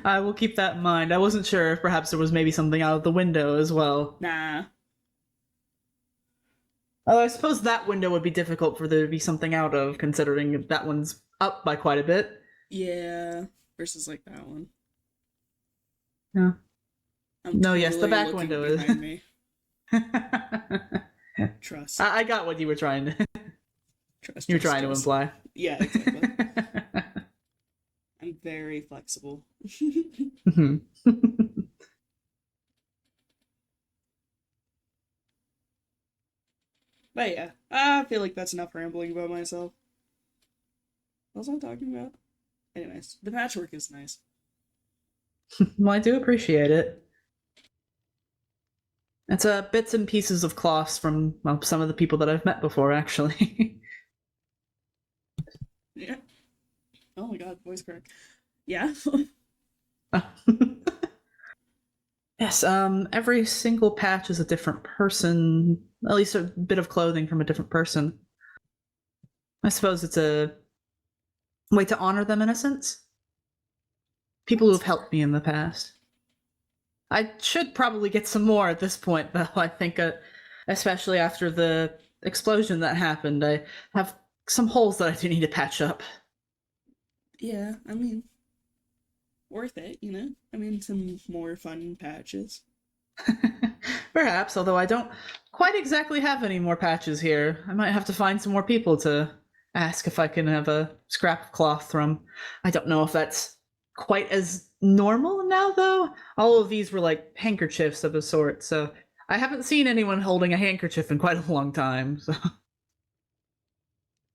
I will keep that in mind. I wasn't sure if perhaps there was maybe something out of the window as well. Nah. Although I suppose that window would be difficult for there to be something out of, considering that one's up by quite a bit. Yeah. Versus like that one. Yeah. I'm No, yes, the totally back looking window is. behind me. I Trust. I got what you were trying to Trust, you were trust, trying to trust. imply. Yeah, exactly. I'm very flexible. Mhm. But yeah, I feel like that's enough rambling about myself. What was I talking about? Anyways, the patchwork is nice. Well, I do appreciate it. It's bits and pieces of cloths from well, some of the people that I've met before, actually. Yeah. Oh my god, voice crack. Yeah. Yes, every single patch is a different person, at least a bit of clothing from a different person. I suppose it's a way to honor them in a sense. People who That's have fair. helped me in the past. I should probably get some more at this point, though. I think, especially after the explosion that happened, I have some holes that I do need to patch up. Yeah, I mean, worth it, you know? I mean, some more fun patches. Perhaps, although I don't quite exactly have any more patches here. I might have to find some more people to ask if I can have a scrap of cloth from. I don't know if that's quite as normal now, though. All of these were like handkerchiefs of a sort, so I haven't seen anyone holding a handkerchief in quite a long time. So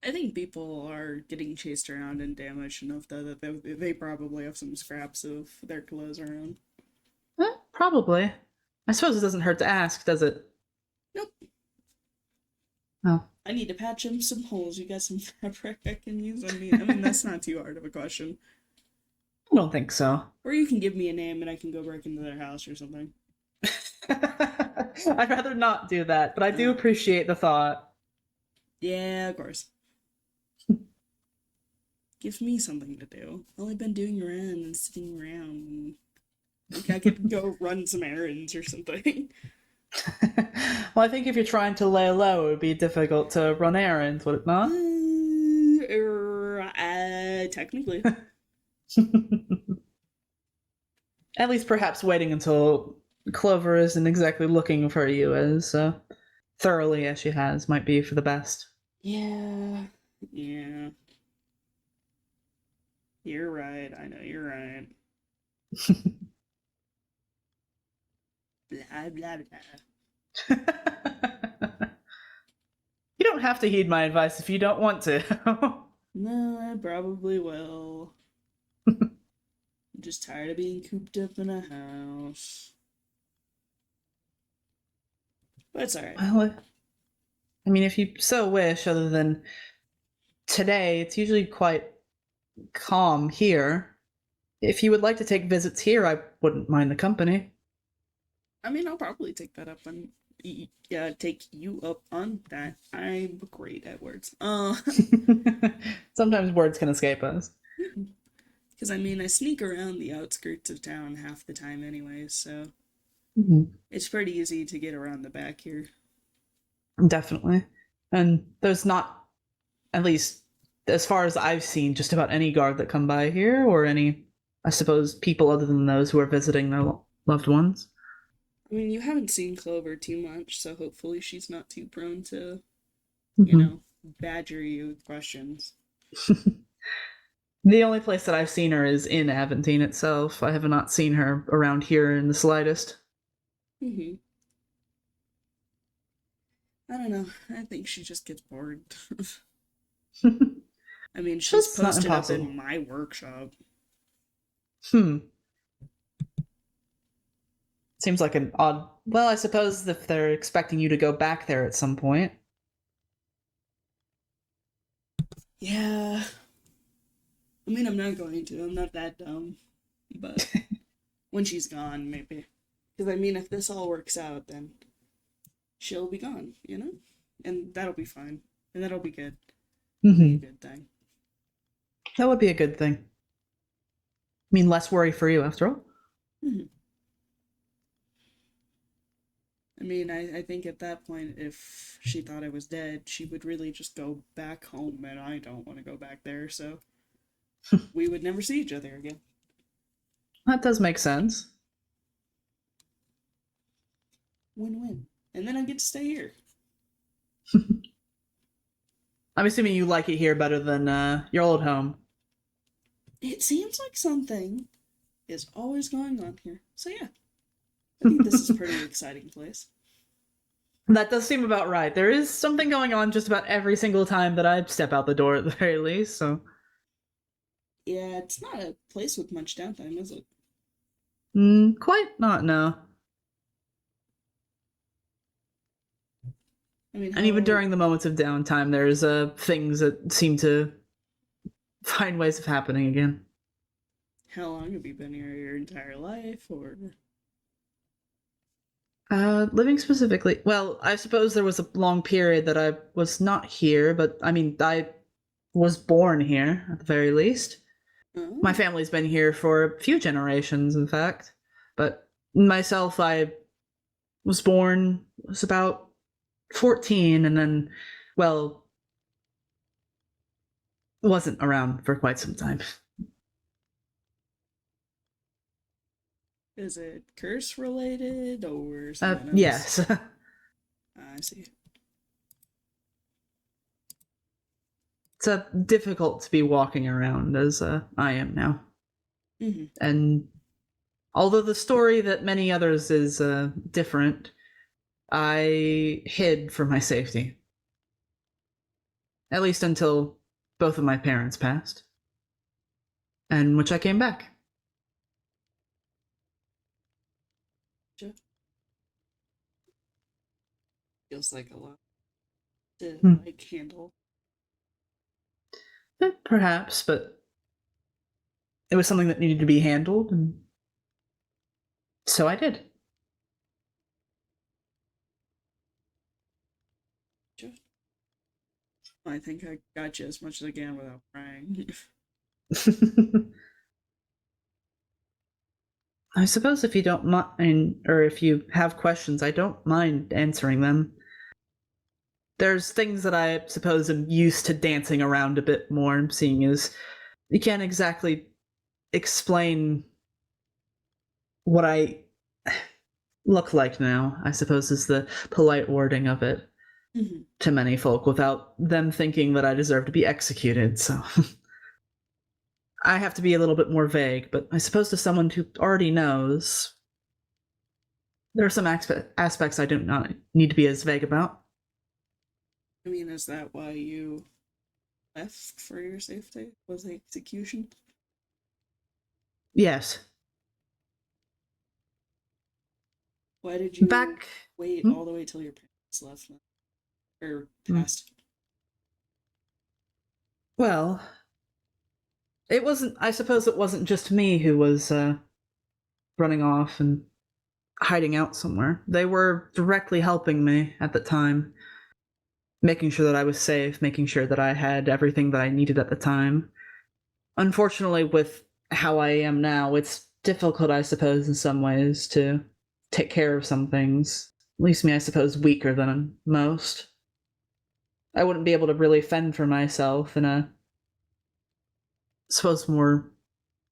I think people are getting chased around and damaged enough though that they probably have some scraps of their clothes around. Probably. I suppose it doesn't hurt to ask, does it? Nope. Oh. I need to patch him some holes. You got some fabric I can use? I mean that's not too hard of a question. I don't think so. Or you can give me a name and I can go break into their house or something. I'd rather not do that, but I do appreciate the thought. Yeah, of course. Give me something to do. I've only been doing around and sitting around. Like I could go run some errands or something. Well, I think if you're trying to lay low, it would be difficult to run errands, would it not? Technically. At least perhaps waiting until Clover isn't exactly looking for you as thoroughly as she has might be for the best. Yeah. Yeah. You're right. I know you're right. Blah, blah, blah. You don't have to heed my advice if you don't want to. No, I probably will. I'm just tired of being cooped up in a house. But it's alright. Well, I mean, if you so wish, other than today, it's usually quite calm here. If you would like to take visits here, I wouldn't mind the company. I mean, I'll probably take that up on. Take you up on that. I'm great at words. Sometimes words can escape us. Because I mean, I sneak around the outskirts of town half the time anyway, so it's pretty easy to get around the back here. Definitely. And there's not, at least as far as I've seen, just about any guard that come by here, or any, I suppose, people other than those who are visiting their loved ones. I mean, you haven't seen Clover too much, so hopefully she's not too prone to, you know, badger you with questions. The only place that I've seen her is in Aventine itself. I have not seen her around here in the slightest. I don't know. I think she just gets bored. I mean, she's posted up in my workshop. Seems like an odd... Well, I suppose if they're expecting you to go back there at some point. Yeah. I mean, I'm not going to. I'm not that dumb. But when she's gone, maybe. Because, I mean, if this all works out, then she'll be gone, you know? And that'll be fine. And that'll be good. That'll be a good thing. That would be a good thing. I mean, less worry for you, after all. I mean, I think at that point, if she thought I was dead, she would really just go back home, and I don't want to go back there, so we would never see each other again. That does make sense. Win-win. And then I get to stay here. I'm assuming you like it here better than your old home. It seems like something is always going on here. So yeah, I think this is a pretty exciting place. That does seem about right. There is something going on just about every single time that I step out the door at the very least, so... Yeah, it's not a place with much downtime, is it? Quite not, no. I mean, and even during the moments of downtime, there's things that seem to find ways of happening again. How long have you been here? Your entire life, or? Living specifically, well, I suppose there was a long period that I was not here, but I mean, I was born here, at the very least. Oh. My family's been here for a few generations, in fact. But myself, I was born, was about 14, and then, well, wasn't around for quite some time. Is it curse related or something else? Yes. I see. It's difficult to be walking around as I am now. And although the story that many others is different, I hid for my safety. At least until both of my parents passed. And which I came back. Feels like a lot to handle. Perhaps, but it was something that needed to be handled, and so I did. I think I got you as much as I can without crying. I suppose if you don't mind, or if you have questions, I don't mind answering them. There's things that I suppose I'm used to dancing around a bit more, seeing as you can't exactly explain what I look like now, I suppose is the polite wording of it, to many folk, without them thinking that I deserve to be executed, so I have to be a little bit more vague, but I suppose to someone who already knows, there are some aspects I do not need to be as vague about. I mean, is that why you left for your safety? Was the execution? Yes. Why did you wait Hmm? all the way till your parents left? Or passed? Well, I suppose it wasn't just me who was running off and hiding out somewhere. They were directly helping me at the time, making sure that I was safe, making sure that I had everything that I needed at the time. Unfortunately, with how I am now, it's difficult, I suppose, in some ways, to take care of some things. Leaves me, I suppose, weaker than most. I wouldn't be able to really fend for myself in a, I suppose, more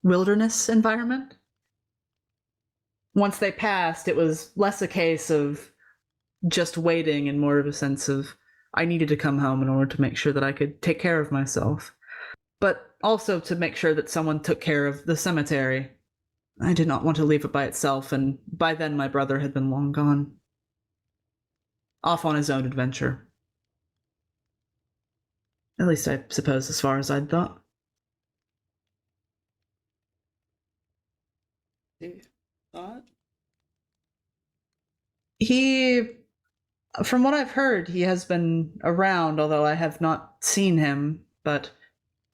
wilderness environment. Once they passed, it was less a case of just waiting and more of a sense of I needed to come home in order to make sure that I could take care of myself. But also to make sure that someone took care of the cemetery. I did not want to leave it by itself, and by then my brother had been long gone. Off on his own adventure. At least I suppose as far as I'd thought. Thought? From what I've heard, he has been around, although I have not seen him, but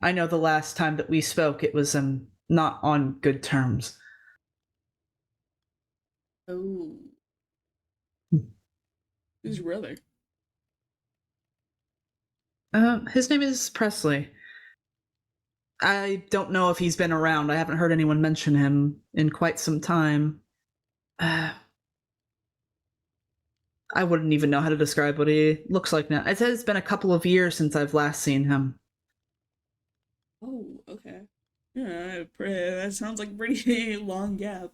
I know the last time that we spoke, it was not on good terms. Oh. Who's your brother? His name is Presley. I don't know if he's been around. I haven't heard anyone mention him in quite some time. I wouldn't even know how to describe what he looks like now. It has been a couple of years since I've last seen him. Oh, okay. Yeah, that sounds like a pretty long gap.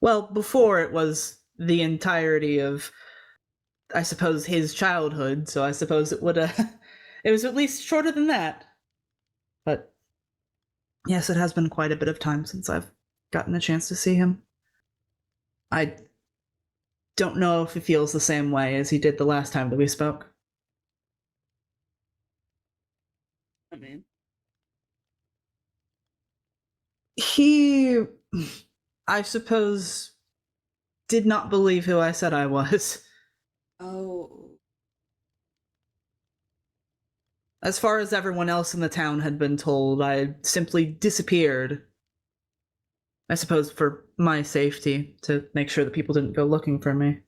Well, before it was the entirety of, I suppose, his childhood, so I suppose it would, it was at least shorter than that. But, yes, it has been quite a bit of time since I've gotten a chance to see him. I don't know if he feels the same way as he did the last time that we spoke. I mean, he, I suppose, did not believe who I said I was. oh. As far as everyone else in the town had been told, I simply disappeared. I suppose for my safety, to make sure that people didn't go looking for me.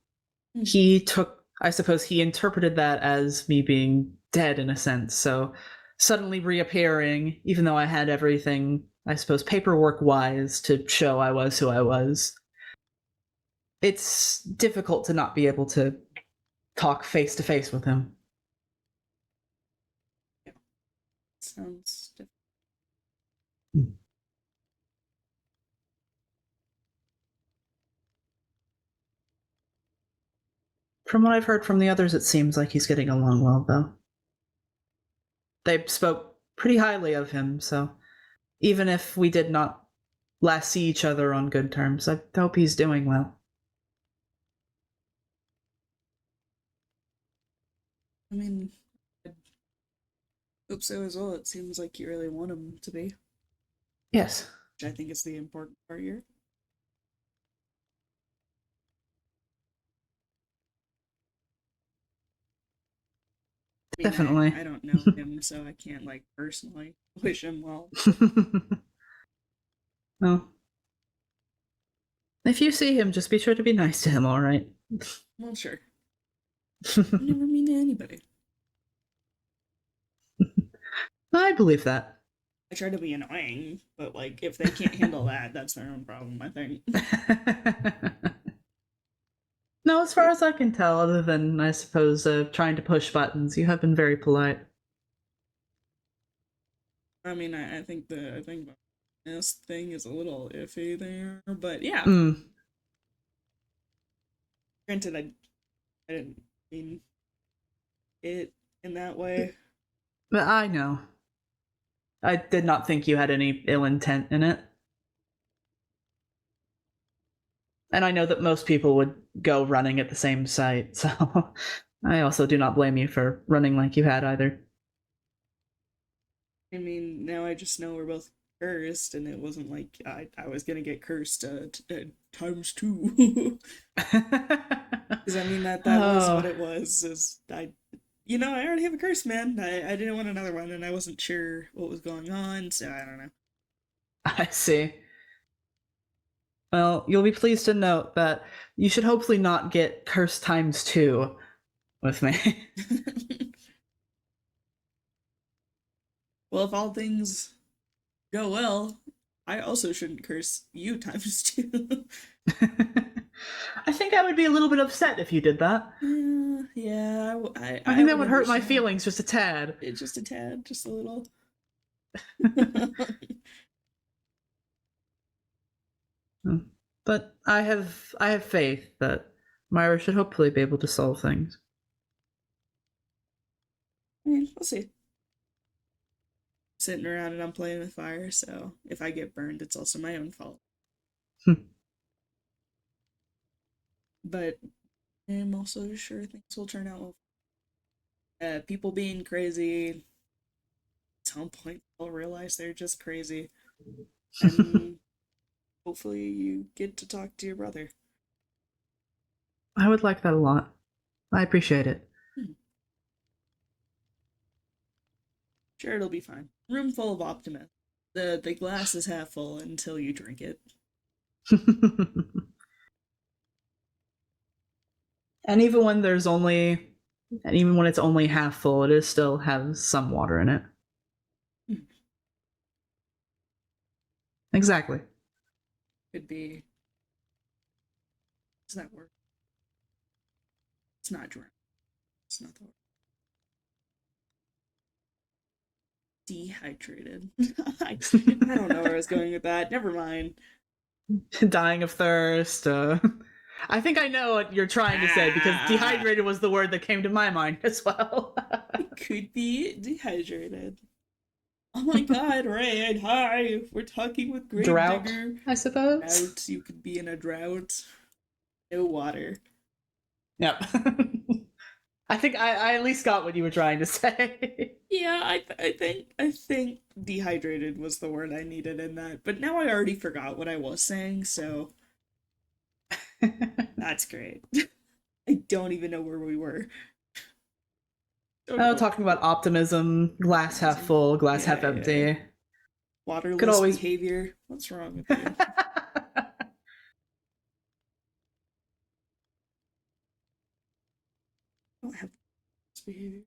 I suppose he interpreted that as me being dead in a sense, so suddenly reappearing, even though I had everything, I suppose, paperwork-wise, to show I was who I was. It's difficult to not be able to talk face-to-face with him. Yeah. Sounds different. From what I've heard from the others, it seems like he's getting along well, though. They spoke pretty highly of him, so even if we did not last see each other on good terms, I hope he's doing well. I mean, Hope so as well. It seems like you really want him to be, Yes, which I think is the important part here. I mean, definitely. I don't know him, so I can't like personally wish him well. Well, if you see him, just be sure to be nice to him, all right? Well, sure. I never mean to anybody. I believe that. I try to be annoying, but like if they can't handle that, that's their own problem, I think. No, as far as I can tell, other than, I suppose, trying to push buttons, you have been very polite. I mean, I think the this thing is a little iffy there, but yeah. Mm. Granted, I didn't mean it in that way. But I know. I did not think you had any ill intent in it. And I know that most people would go running at the same site, so I also do not blame you for running like you had either. I mean, now I just know we're both cursed, and it wasn't like I was gonna get cursed times two. Because I mean that was what Oh, it was. Is I already have a curse, man. I didn't want another one, and I wasn't sure what was going on, so I don't know. I see. Well, you'll be pleased to note that you should hopefully not get cursed times two with me. Well, if all things go well, I also shouldn't curse you times two. I think I would be a little bit upset if you did that. Yeah, I I think that would would hurt my understand. feelings just a tad. It's just a tad, just a little. But I have faith that Myra should hopefully be able to solve things. I mean, we'll see. Sitting around and I'm playing with fire, so if I get burned, it's also my own fault. But I'm also sure things will turn out well. People being crazy, at some point they'll realize they're just crazy, and hopefully you get to talk to your brother. I would like that a lot. I appreciate it. Sure, it'll be fine. Room full of optimism. The glass is half full until you drink it. And even when it's only half full, it is still has some water in it. Exactly. Could be. Does that work? It's not dry. It's not the word. Dehydrated. I don't know where I was going with that. Never mind. Dying of thirst. I think I know what you're trying to say because dehydrated was the word that came to my mind as well. It could be dehydrated. Oh my god, Rain, hi! We're talking with Drought, Gravedigger. I suppose. Drought, you could be in a drought. No water. Yep. I think I at least got what you were trying to say. Yeah, I think dehydrated was the word I needed in that. But now I already forgot what I was saying, so that's great. I don't even know where we were. Talking about optimism, glass half full, glass half empty. Waterless Could always behavior. What's wrong with you? I don't have this behavior.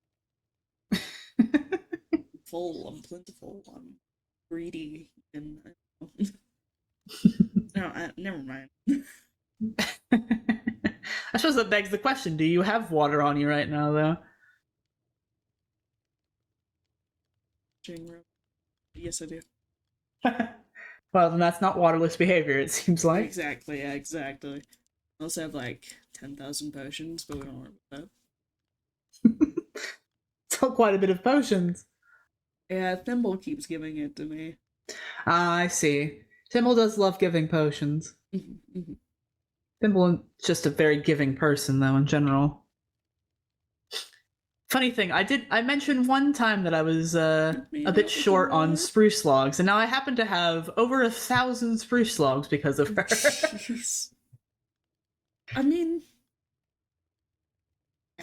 I'm plentiful, I'm greedy, and no, never mind. I suppose that begs the question: do you have water on you right now, though? Yes, I do. Well, then that's not waterless behavior. It seems like. Exactly. Yeah, exactly. I also have like 10,000 potions, but we don't worry about that. Still quite a bit of potions. Yeah, Thimble keeps giving it to me. Ah, I see. Thimble does love giving potions. Mm-hmm. Thimble is just a very giving person, though, in general. Funny thing, I mentioned one time that I was a Made bit out with short a on rat. spruce logs, and now I happen to have over 1,000 spruce logs because of her. Jeez. I mean,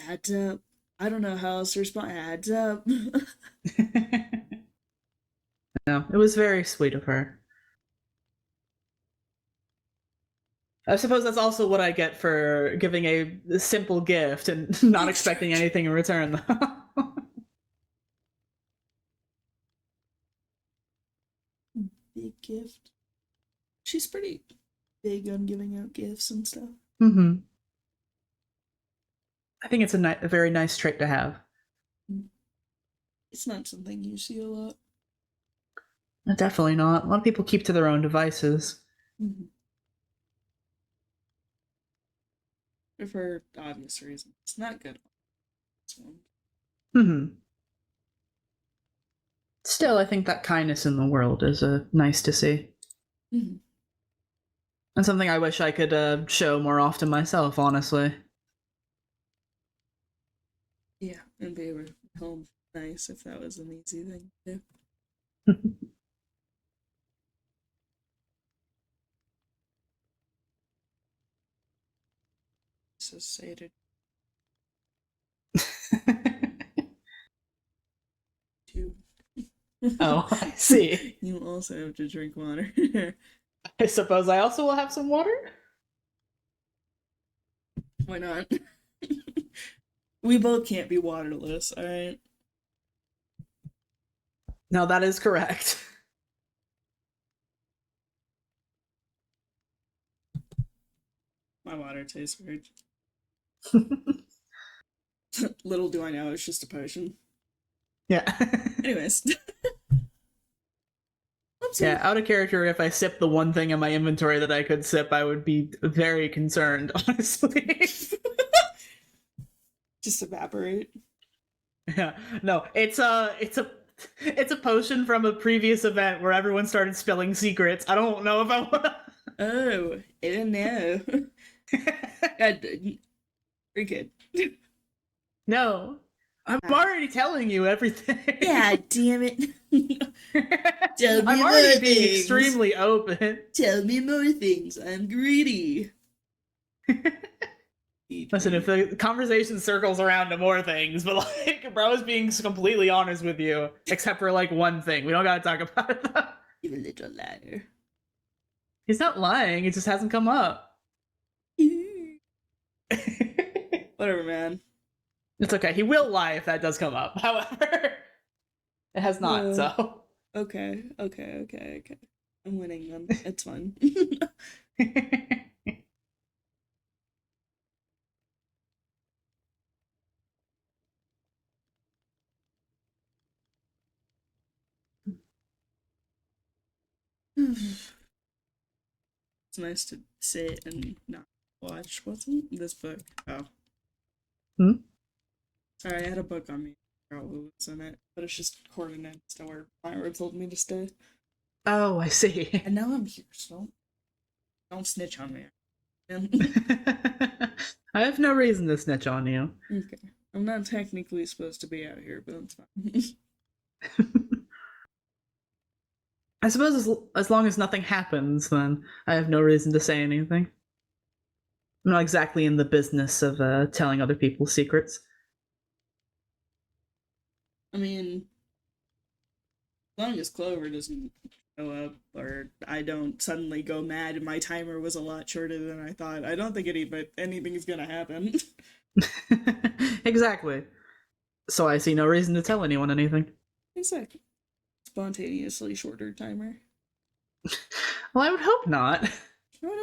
adds up. I don't know how else to respond. Adds up. No, it was very sweet of her. I suppose that's also what I get for giving a simple gift and not expecting anything in return, though. Big gift. She's pretty big on giving out gifts and stuff. Mm-hmm. I think it's a very nice trait to have. It's not something you see a lot. Definitely not. A lot of people keep to their own devices. Mm-hmm. For obvious reasons. It's not good. Hmm. Still, I think that kindness in the world is nice to see. Mm-hmm. And something I wish I could show more often myself, honestly. Yeah, and be able to home nice if that was an easy thing to do. So sated too. Oh, I see. You also have to drink water. I suppose I also will have some water? Why not? We both can't be waterless, alright? No, that is correct. My water tastes weird. Little do I know, it's just a potion. Yeah. Anyways. Yeah, out of character, if I sip the one thing in my inventory that I could sip, I would be very concerned, honestly. Just evaporate. Yeah, no, it's a potion from a previous event where everyone started spilling secrets. I don't know if I want to. Oh, I don't know. God, we're good. No, I'm already telling you everything. Yeah, damn it. Tell me I'm more already being things. extremely open. Tell me more things. I'm greedy. Listen, if the conversation circles around to more things, but like, bro's being completely honest with you, except for like one thing. We don't gotta talk about it though. You little liar. He's not lying, it just hasn't come up. Whatever, man. It's okay. He will lie if that does come up. However, it has not, so. Okay. I'm winning then. It's fine. It's nice to sit and not watch. What's in this book? Oh. Hmm? Sorry, I had a book on me. I forgot what was in it, but it's just coordinates to where Myra told me to stay. Oh, I see. And now I'm here, so don't snitch on me. I have no reason to snitch on you. Okay. I'm not technically supposed to be out here, but that's fine. I suppose as long as nothing happens, then I have no reason to say anything. I'm not exactly in the business of telling other people's secrets. I mean, as long as Clover doesn't show up, or I don't suddenly go mad and my timer was a lot shorter than I thought, I don't think anything's gonna happen. Exactly. So I see no reason to tell anyone anything. Exactly. Spontaneously shorter timer. Well, I would hope not.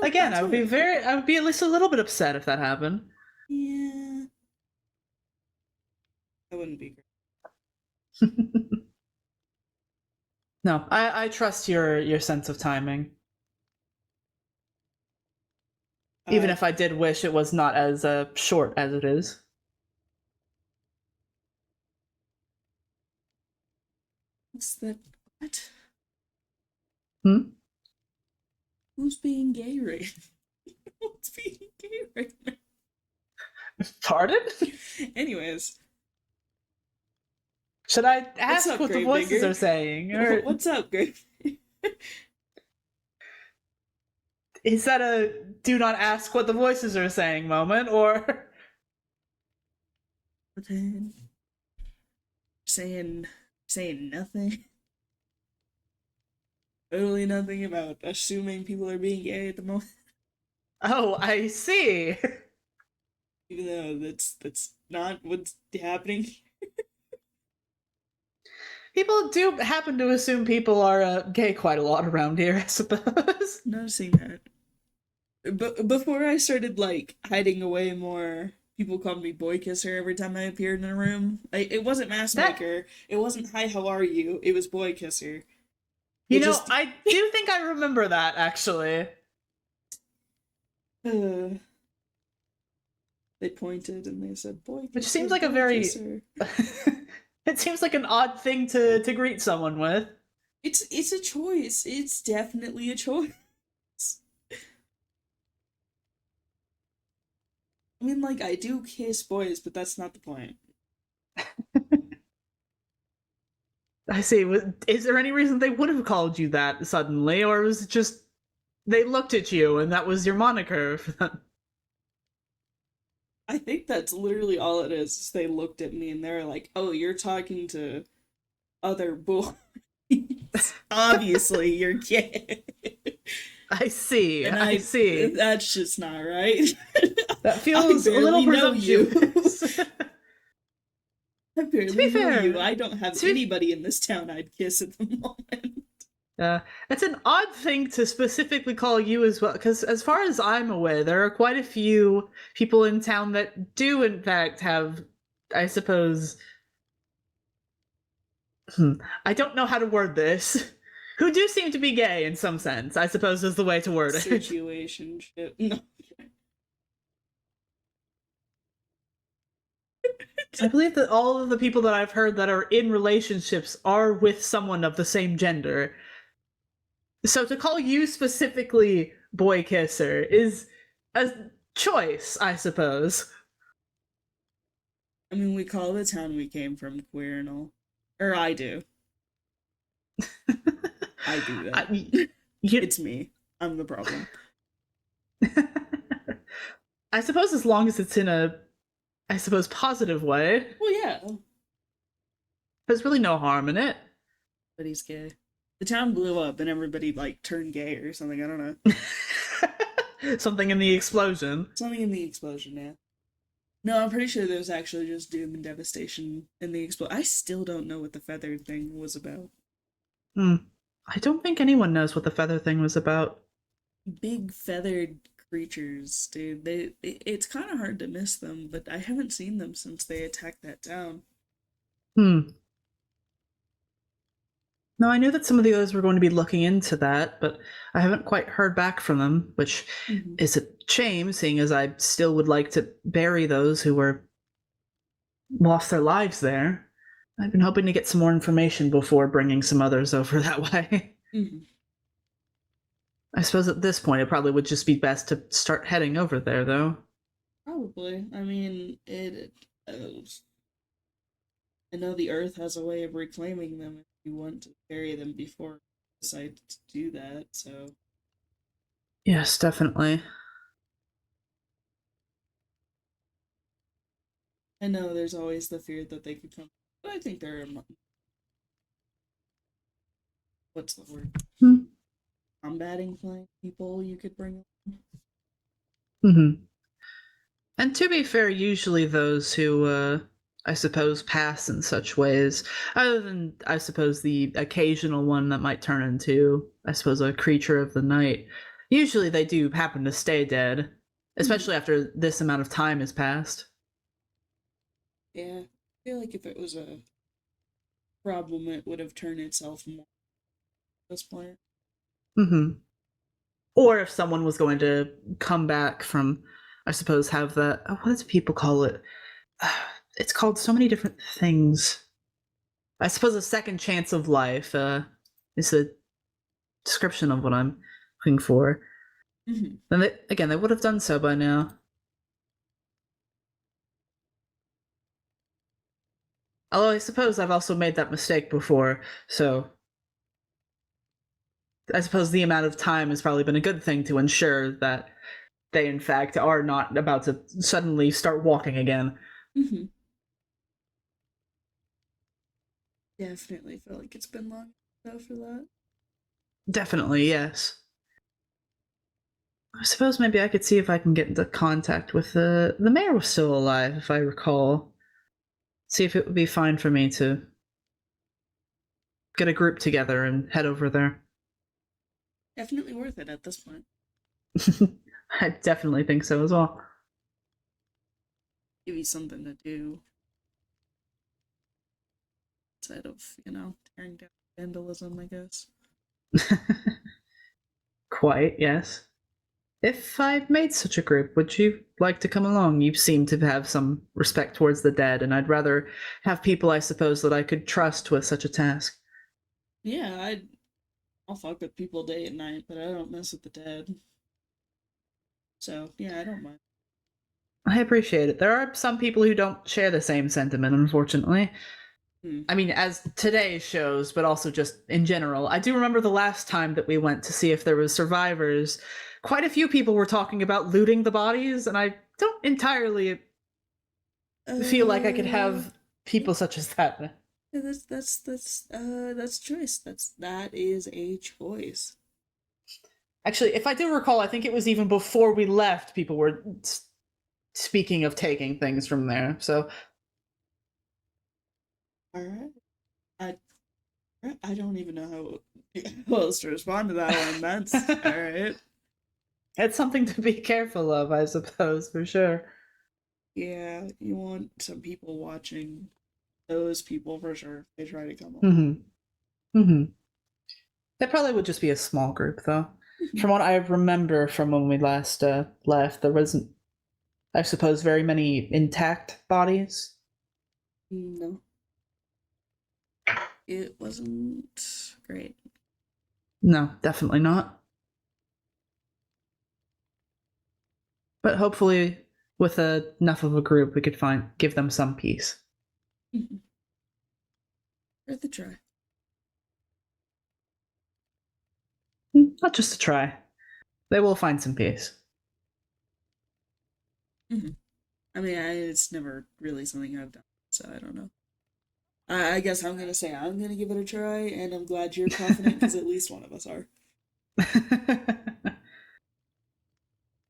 Again, I would be at least a little bit upset if that happened. Yeah. That wouldn't be great. No, I trust your sense of timing. Even if I did wish it was not as short as it is. What's that? What? Hmm? Who's being gay right now? Who's being gay right now? Pardon? Anyways. Should I ask up, what the Grave voices Digger? are saying? Or What's up, Grave? is that a do not ask what the voices are saying moment? Or Saying nothing. Totally nothing about assuming people are being gay at the moment. oh, I see. Even though that's not what's happening. People do happen to assume people are gay quite a lot around here, I suppose. Noticing that. But before I started like hiding away more, people called me boy kisser every time I appeared in a room. It wasn't mask That maker. It wasn't hi, how are you? It was boy kisser. you It know, just I do think I remember that actually. they pointed and they said boy kisser. Which seems like a boy very kisser. it seems like an odd thing to greet someone with. It's a choice. It's definitely a choice. I mean, like, I do kiss boys, but that's not the point. I see. Is there any reason they would have called you that suddenly, or was it just they looked at you and that was your moniker for them? I think that's literally all it is. They looked at me and they were like, "Oh, you're talking to other boys. Obviously, you're gay." I see. And I see. That's just not right. That feels a barely little know you. presumptuous. I barely To be know fair, you. I don't have to be- anybody in this town I'd kiss at the moment. It's an odd thing to specifically call you as well, because as far as I'm aware, there are quite a few people in town that do, in fact, have, I suppose, I don't know how to word this, who do seem to be gay in some sense, I suppose is the way to word it. Situationship. No. I believe that all of the people that I've heard that are in relationships are with someone of the same gender. So to call you specifically boy kisser is a choice, I suppose. I mean, we call the town we came from queer and all. Or I do. I do that. It's me. I'm the problem. I suppose as long as it's in a, I suppose, positive way. Well, yeah. There's really no harm in it. But he's gay. The town blew up and everybody, like, turned gay or something. I don't know. Something in the explosion. Something in the explosion, yeah. No, I'm pretty sure there was actually just doom and devastation in the explosion. I still don't know what the feathered thing was about. I don't think anyone knows what the feather thing was about. Big feathered creatures, dude. It's kind of hard to miss them, but I haven't seen them since they attacked that town. No, I knew that some of the others were going to be looking into that, but I haven't quite heard back from them, which is a shame, seeing as I still would like to bury those who were lost their lives there. I've been hoping to get some more information before bringing some others over that way. I suppose at this point it probably would just be best to start heading over there, though. Probably. I mean, I know the Earth has a way of reclaiming them if you want to bury them before you decide to do that, so. Yes, definitely. I know there's always the fear that they could come, but I think there are. What's the word? Combating flying people you could bring on. And to be fair, usually those who, I suppose, pass in such ways, other than, I suppose, the occasional one that might turn into, I suppose, a creature of the night, usually they do happen to stay dead, especially after this amount of time has passed. Yeah, I feel like if it was a problem, it would have turned itself more at this point. Or if someone was going to come back from, I suppose, have that, what do people call it? It's called so many different things. I suppose a second chance of life is a description of what I'm looking for. And they would have done so by now. Although I suppose I've also made that mistake before, so I suppose the amount of time has probably been a good thing to ensure that they, in fact, are not about to suddenly start walking again. Mm-hmm. Definitely feel like it's been long enough for that. Definitely, yes. I suppose maybe I could see if I can get into contact with the mayor was still alive, if I recall. See if it would be fine for me to get a group together and head over there. Definitely worth it at this point. I definitely think so as well. Give you something to do instead of, tearing down vandalism, I guess. Quite, yes. If I've made such a group, would you like to come along? You seem to have some respect towards the dead, and I'd rather have people, I suppose, that I could trust with such a task. Yeah, I'll fuck with people day and night, but I don't mess with the dead. So, yeah, I don't mind. I appreciate it. There are some people who don't share the same sentiment, unfortunately. Hmm. I mean, as today shows, but also just in general. I do remember the last time that we went to see if there was survivors. Quite a few people were talking about looting the bodies, and I don't entirely feel like I could have people such as that. Yeah, that's choice. That is a choice. Actually, if I do recall, I think it was even before we left, people were speaking of taking things from there. So, All right. I I don't even know how else to respond to that one. That's all right. it's something to be careful of, I suppose, for sure. Yeah, you want some people watching those people for sure. They try to come along. Mm-hmm. Mm-hmm. That probably would just be a small group, though. From what I remember from when we last left, there wasn't, I suppose, very many intact bodies. No, it wasn't great. No, definitely not. But hopefully, with enough of a group, we could give them some peace. Worth a try. Not just a try. They will find some peace. Mm-hmm. I mean, it's never really something I've done, so I don't know. I guess I'm gonna say I'm gonna give it a try, and I'm glad you're confident because at least one of us are.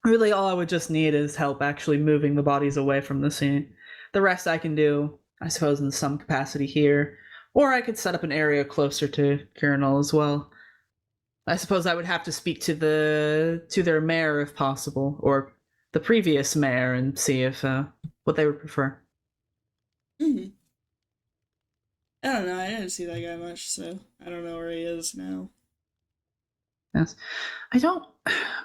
Really, all I would just need is help actually moving the bodies away from the scene. The rest I can do, I suppose, in some capacity here. Or I could set up an area closer to Kirinal as well. I suppose I would have to speak to their mayor if possible, or the previous mayor, and see if what they would prefer. Mm-hmm. I don't know. I didn't see that guy much, so I don't know where he is now. Yes, I don't.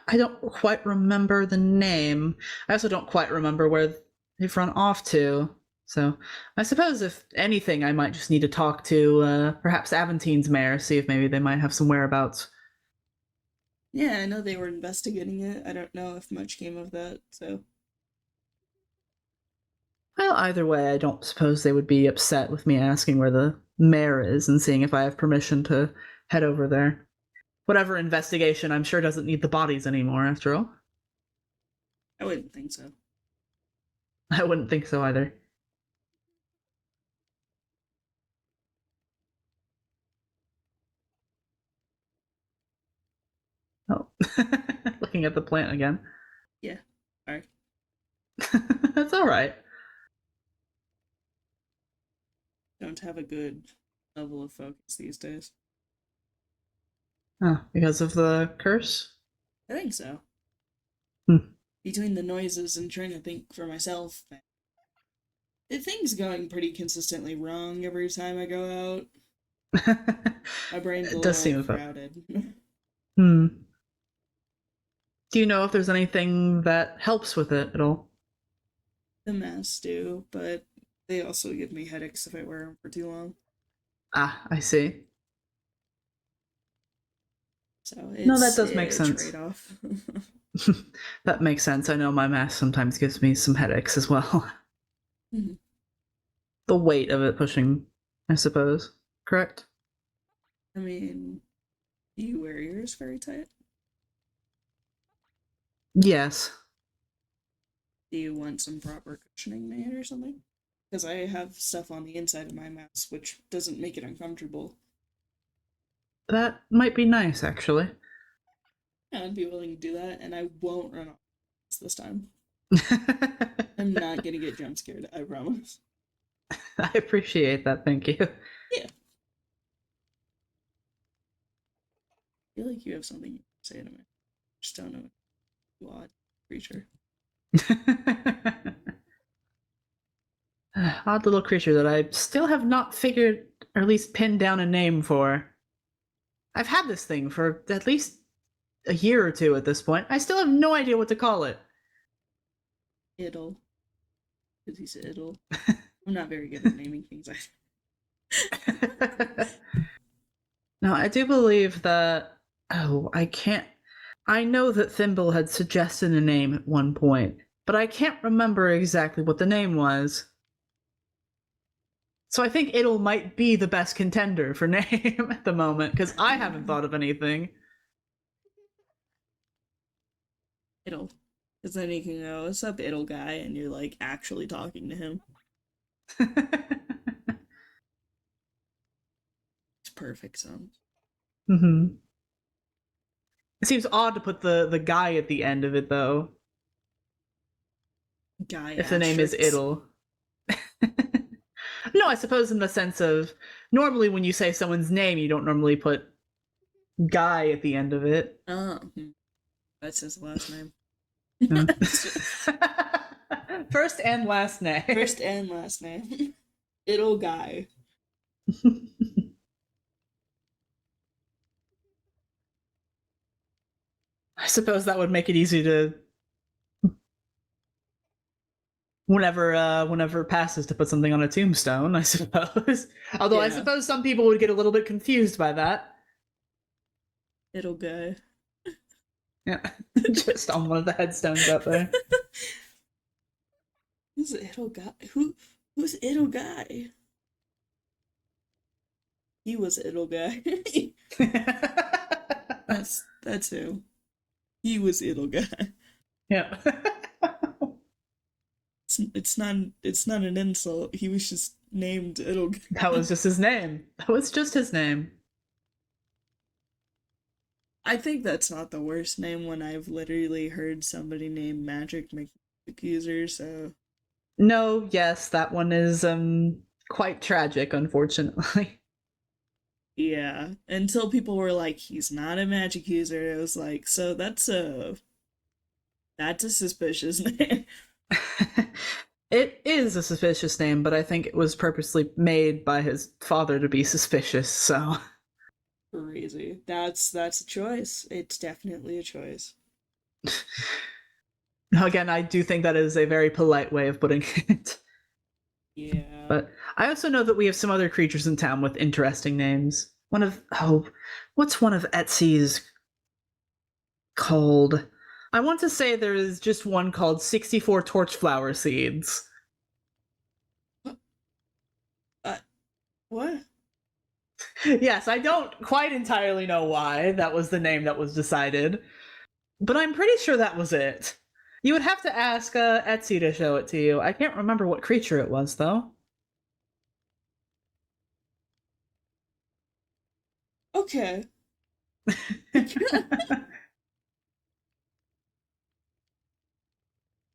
I don't quite remember the name. I also don't quite remember where they've run off to. So I suppose if anything, I might just need to talk to perhaps Aventine's mayor, see if maybe they might have some whereabouts. Yeah, I know they were investigating it. I don't know if much came of that, so. Well, either way, I don't suppose they would be upset with me asking where the mayor is and seeing if I have permission to head over there. Whatever investigation, I'm sure doesn't need the bodies anymore, after all. I wouldn't think so. I wouldn't think so either. Oh, looking at the plant again. Yeah. Alright. That's all right. Don't have a good level of focus these days. Oh, because of the curse? I think so. Hmm. Between the noises and trying to think for myself, the thing's going pretty consistently wrong every time I go out. My brain's a It does seem little about. crowded. Hmm. Do you know if there's anything that helps with it at all? The masks do, but they also give me headaches if I wear them for too long. Ah, I see. So No, that it's does make a sense. trade off. That makes sense. I know my mask sometimes gives me some headaches as well. Mm-hmm. the weight of it pushing, I suppose. Correct? I mean, do you wear yours very tight? Yes. Do you want some proper cushioning made or something? Because I have stuff on the inside of my mouse which doesn't make it uncomfortable. That might be nice, actually. Yeah, I'd be willing to do that, and I won't run off this time. I'm not gonna get jump scared, I promise. I appreciate that, thank you. Yeah. I feel like you have something to say to me. Just don't know. You odd creature. Odd little creature that I still have not figured, or at least pinned down a name for. I've had this thing for at least a year or two at this point. I still have no idea what to call it. Idle. Because he's idle. I'm not very good at naming things. No, I do believe that. Oh, I can't. I know that Thimble had suggested a name at one point, but I can't remember exactly what the name was. So I think Idle might be the best contender for name at the moment, because I haven't thought of anything. Idle. Because then you can go, what's up, idle guy? And you're like actually talking to him. It's perfect sound. Mm-hmm. It seems odd to put the guy at the end of it, though. Guy if the name is Idle. No, I suppose in the sense of normally when you say someone's name, you don't normally put guy at the end of it. Oh, that's his last name. First and last name. First and last name. Idle guy. I suppose that would make it easy to whenever it passes to put something on a tombstone, I suppose. Although I suppose some people would get a little bit confused by that. Idle guy. Yeah. Just on one of the headstones out there. Who's the idle guy? Who's idle guy? He was idle guy. that's who. He was idle guy. Yeah. It's not an insult. He was just named idle guy. That was just his name. That was just his name. I think that's not the worst name when I've literally heard somebody named Magic Accuser, so. No, yes, that one is quite tragic, unfortunately. Yeah. Until people were like, he's not a magic user, I was like, so that's a suspicious name. It is a suspicious name, but I think it was purposely made by his father to be suspicious, so. Crazy. That's a choice. It's definitely a choice. Again, I do think that is a very polite way of putting it. Yeah. But I also know that we have some other creatures in town with interesting names. What's one of Etsy's called? I want to say there is just one called 64 Torchflower Seeds. What? Yes, I don't quite entirely know why that was the name that was decided, but I'm pretty sure that was it. You would have to ask Etsy to show it to you. I can't remember what creature it was, though. Okay.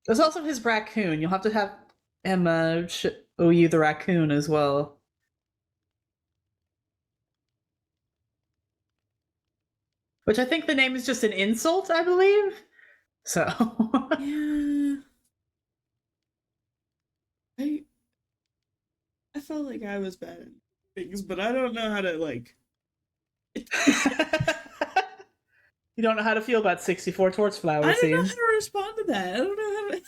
There's also his raccoon. You'll have to have Emma show you the raccoon as well. Which I think the name is just an insult, I believe. So. Yeah. I felt like I was bad at things, but I don't know how to, like. You don't know how to feel about 64 Torchflower Seeds. I don't know how to respond to that. I don't know how to.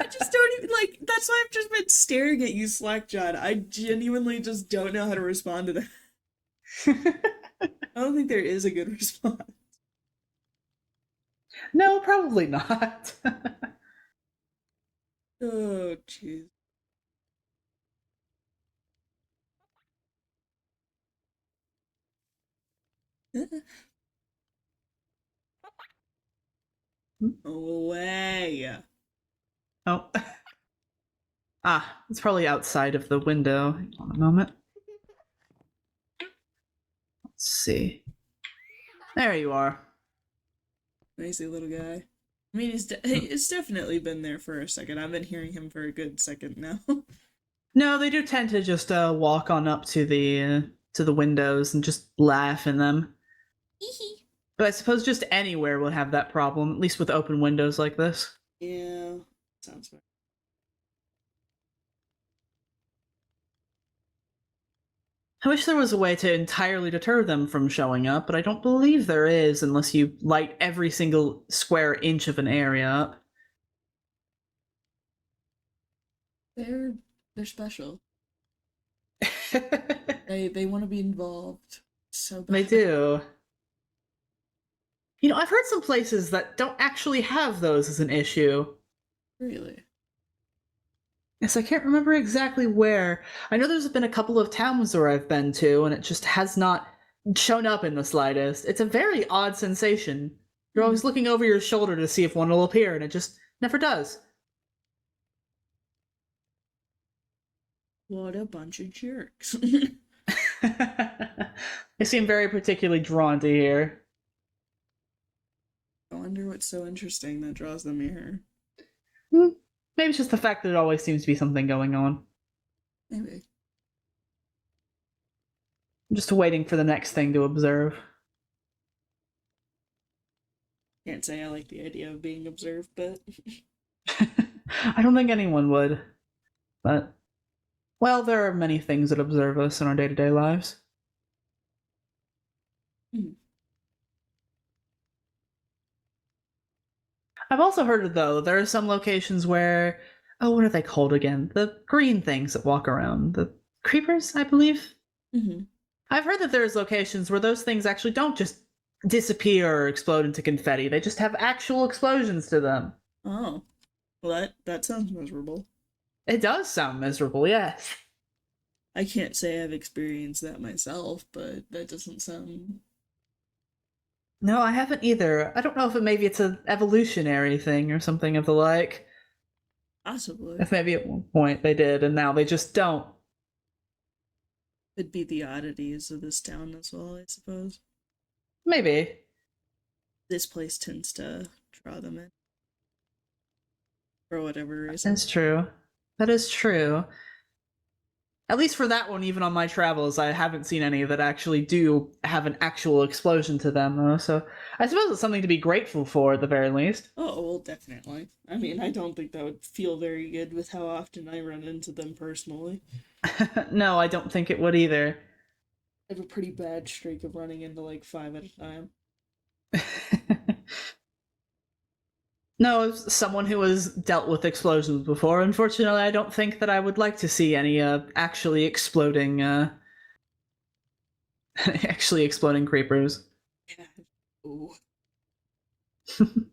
I just don't even, like, that's why I've just been staring at you, Slackjawed. I genuinely just don't know how to respond to that. I don't think there is a good response. No, probably not. Oh, jeez. Away. Oh. It's probably outside of the window. Hang on a moment. Let's see. There you are. Nicey little guy. I mean, it's definitely been there for a second. I've been hearing him for a good second now. No, they do tend to just walk on up to the windows and just laugh in them. But I suppose just anywhere will have that problem, at least with open windows like this. Yeah, sounds fair. I wish there was a way to entirely deter them from showing up, but I don't believe there is unless you light every single square inch of an area up. They're special. They want to be involved so bad. They do. You know, I've heard some places that don't actually have those as an issue. Really? Yes, I can't remember exactly where. I know there's been a couple of towns where I've been to, and it just has not shown up in the slightest. It's a very odd sensation. You're always looking over your shoulder to see if one will appear, and it just never does. What a bunch of jerks. They seem very particularly drawn to here. I wonder what's so interesting that draws them here. Maybe it's just the fact that there always seems to be something going on. Maybe. I'm just waiting for the next thing to observe. Can't say I like the idea of being observed, but I don't think anyone would. But, well, there are many things that observe us in our day-to-day lives. I've also heard, though, there are some locations where, what are they called again? The green things that walk around. The creepers, I believe? I've heard that there's locations where those things actually don't just disappear or explode into confetti. They just have actual explosions to them. Oh. Well, that sounds miserable. It does sound miserable, yes. I can't say I've experienced that myself, but that doesn't sound... No, I haven't either. I don't know if maybe it's an evolutionary thing or something of the like. Possibly. If maybe at one point they did, and now they just don't. Could be the oddities of this town as well, I suppose. Maybe. This place tends to draw them in. For whatever reason. That's true. That is true. At least for that one, even on my travels, I haven't seen any that actually do have an actual explosion to them, though, so I suppose it's something to be grateful for, at the very least. Oh, well, definitely. I mean, I don't think that would feel very good with how often I run into them personally. No, I don't think it would either. I have a pretty bad streak of running into, like, 5 at a time. No, as someone who has dealt with explosions before, unfortunately, I don't think that I would like to see any actually exploding creepers. Yeah. Ooh. The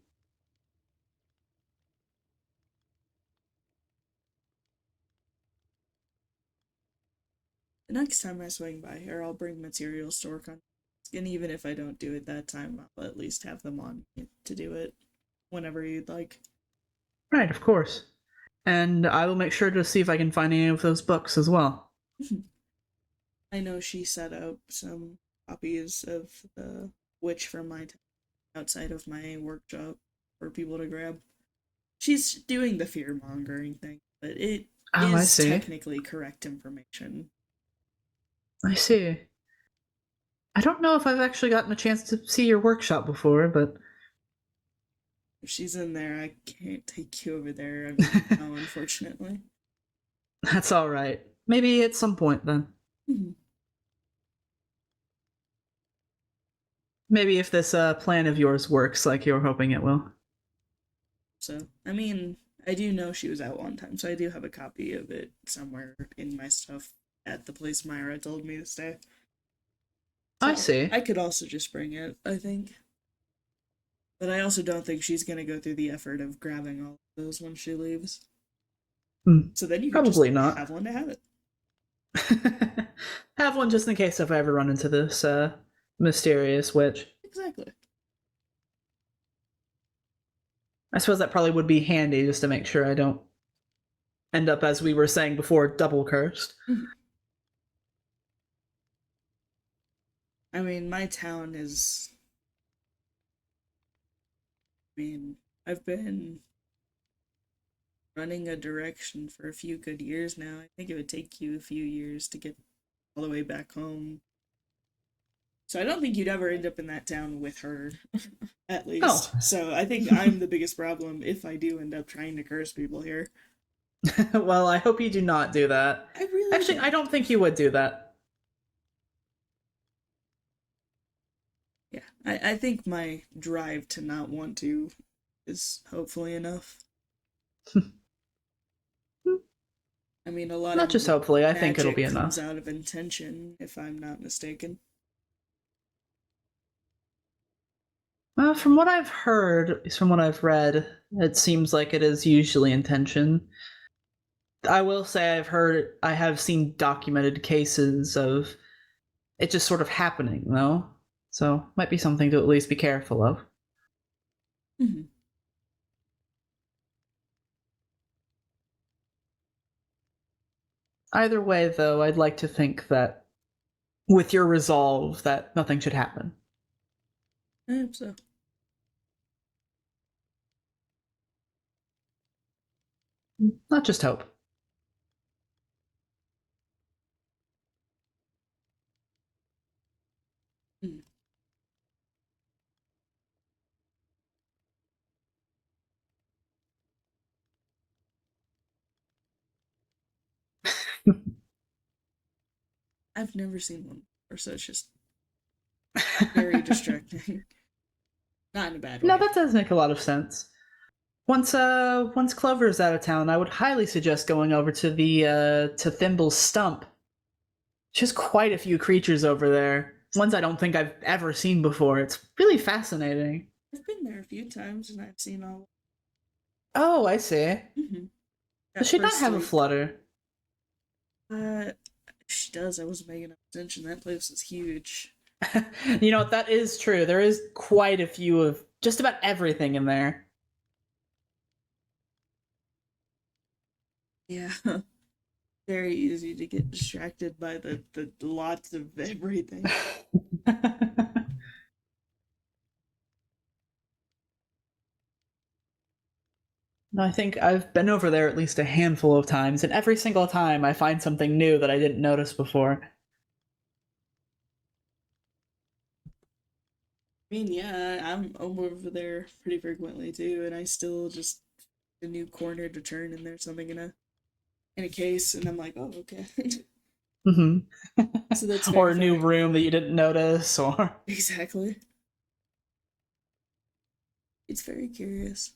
next time I swing by here, I'll bring material store contents. And even if I don't do it that time, I'll at least have them on to do it whenever you'd like. Right, of course. And I will make sure to see if I can find any of those books as well. I know she set up some copies of The Witch from my town outside of my workshop for people to grab. She's doing the fear-mongering thing, but it is technically correct information. I see. I don't know if I've actually gotten a chance to see your workshop before, but... If she's in there, I can't take you over there, no, unfortunately. That's alright. Maybe at some point, then. Maybe if this plan of yours works like you're hoping it will. So, I mean, I do know she was out one time, so I do have a copy of it somewhere in my stuff at the place Myra told me to stay. So I see. I could also just bring it, I think. But I also don't think she's going to go through the effort of grabbing all of those when she leaves. So then you can probably just not. Have one to have it. Have one just in case if I ever run into this mysterious witch. Exactly. I suppose that probably would be handy just to make sure I don't end up, as we were saying before, double cursed. I mean, my town is. I mean, I've been running a direction for a few good years now. I think it would take you a few years to get all the way back home. So I don't think you'd ever end up in that town with her, at least. Oh. So I think I'm the biggest problem if I do end up trying to curse people here. Well, I hope you do not do that. I really Actually, I don't think you would do that. Yeah, I think my drive to not want to is hopefully enough. I mean, a lot Not of just hopefully, I think it'll be magic enough. comes out of intention, if I'm not mistaken. From what I've heard, at least from what I've read, it seems like it is usually intention. I will say I have seen documented cases of it just sort of happening, though. So, might be something to at least be careful of. Mm-hmm. Either way, though, I'd like to think that with your resolve that nothing should happen. I hope so. Not just hope. Mm. I've never seen one before, so it's just very distracting. Not in a bad way. No, that does make a lot of sense. Once Clover's out of town, I would highly suggest going over to the to Thimble's Stump. Just quite a few creatures over there. Ones I don't think I've ever seen before. It's really fascinating. I've been there a few times and I've seen all. Oh, I see. Mm-hmm. Does she not have a flutter? She does. I wasn't paying enough attention. That place is huge. You know, that is true. There is quite a few of just about everything in there. Yeah. Very easy to get distracted by the lots of everything. No, I think I've been over there at least a handful of times, and every single time I find something new that I didn't notice before. I mean, yeah, I'm over there pretty frequently too, and I still just a new corner to turn, and there's something in a case, and I'm like, oh, okay. Mm-hmm. So that's or a very new fair. room that you didn't notice, or Exactly. It's very curious.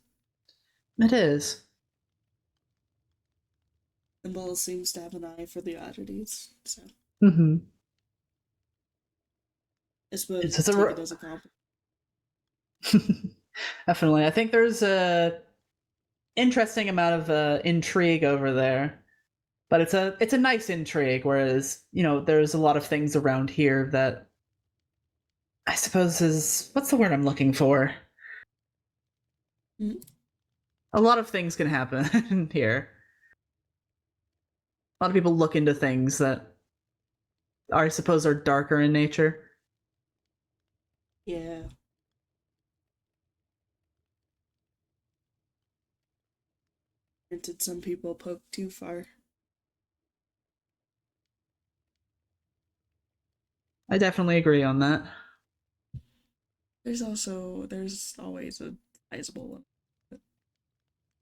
it is. And Ball seems to have an eye for the oddities, so Mm-hmm. I suppose It's take it as a compliment. Definitely. I think there's a interesting amount of intrigue over there. But it's a nice intrigue, whereas, you know, there's a lot of things around here that I suppose is what's the word I'm looking for? Mm-hmm. A lot of things can happen here. A lot of people look into things that I suppose are darker in nature. Yeah. Did some people poke too far? I definitely agree on that. There's always a sizable one.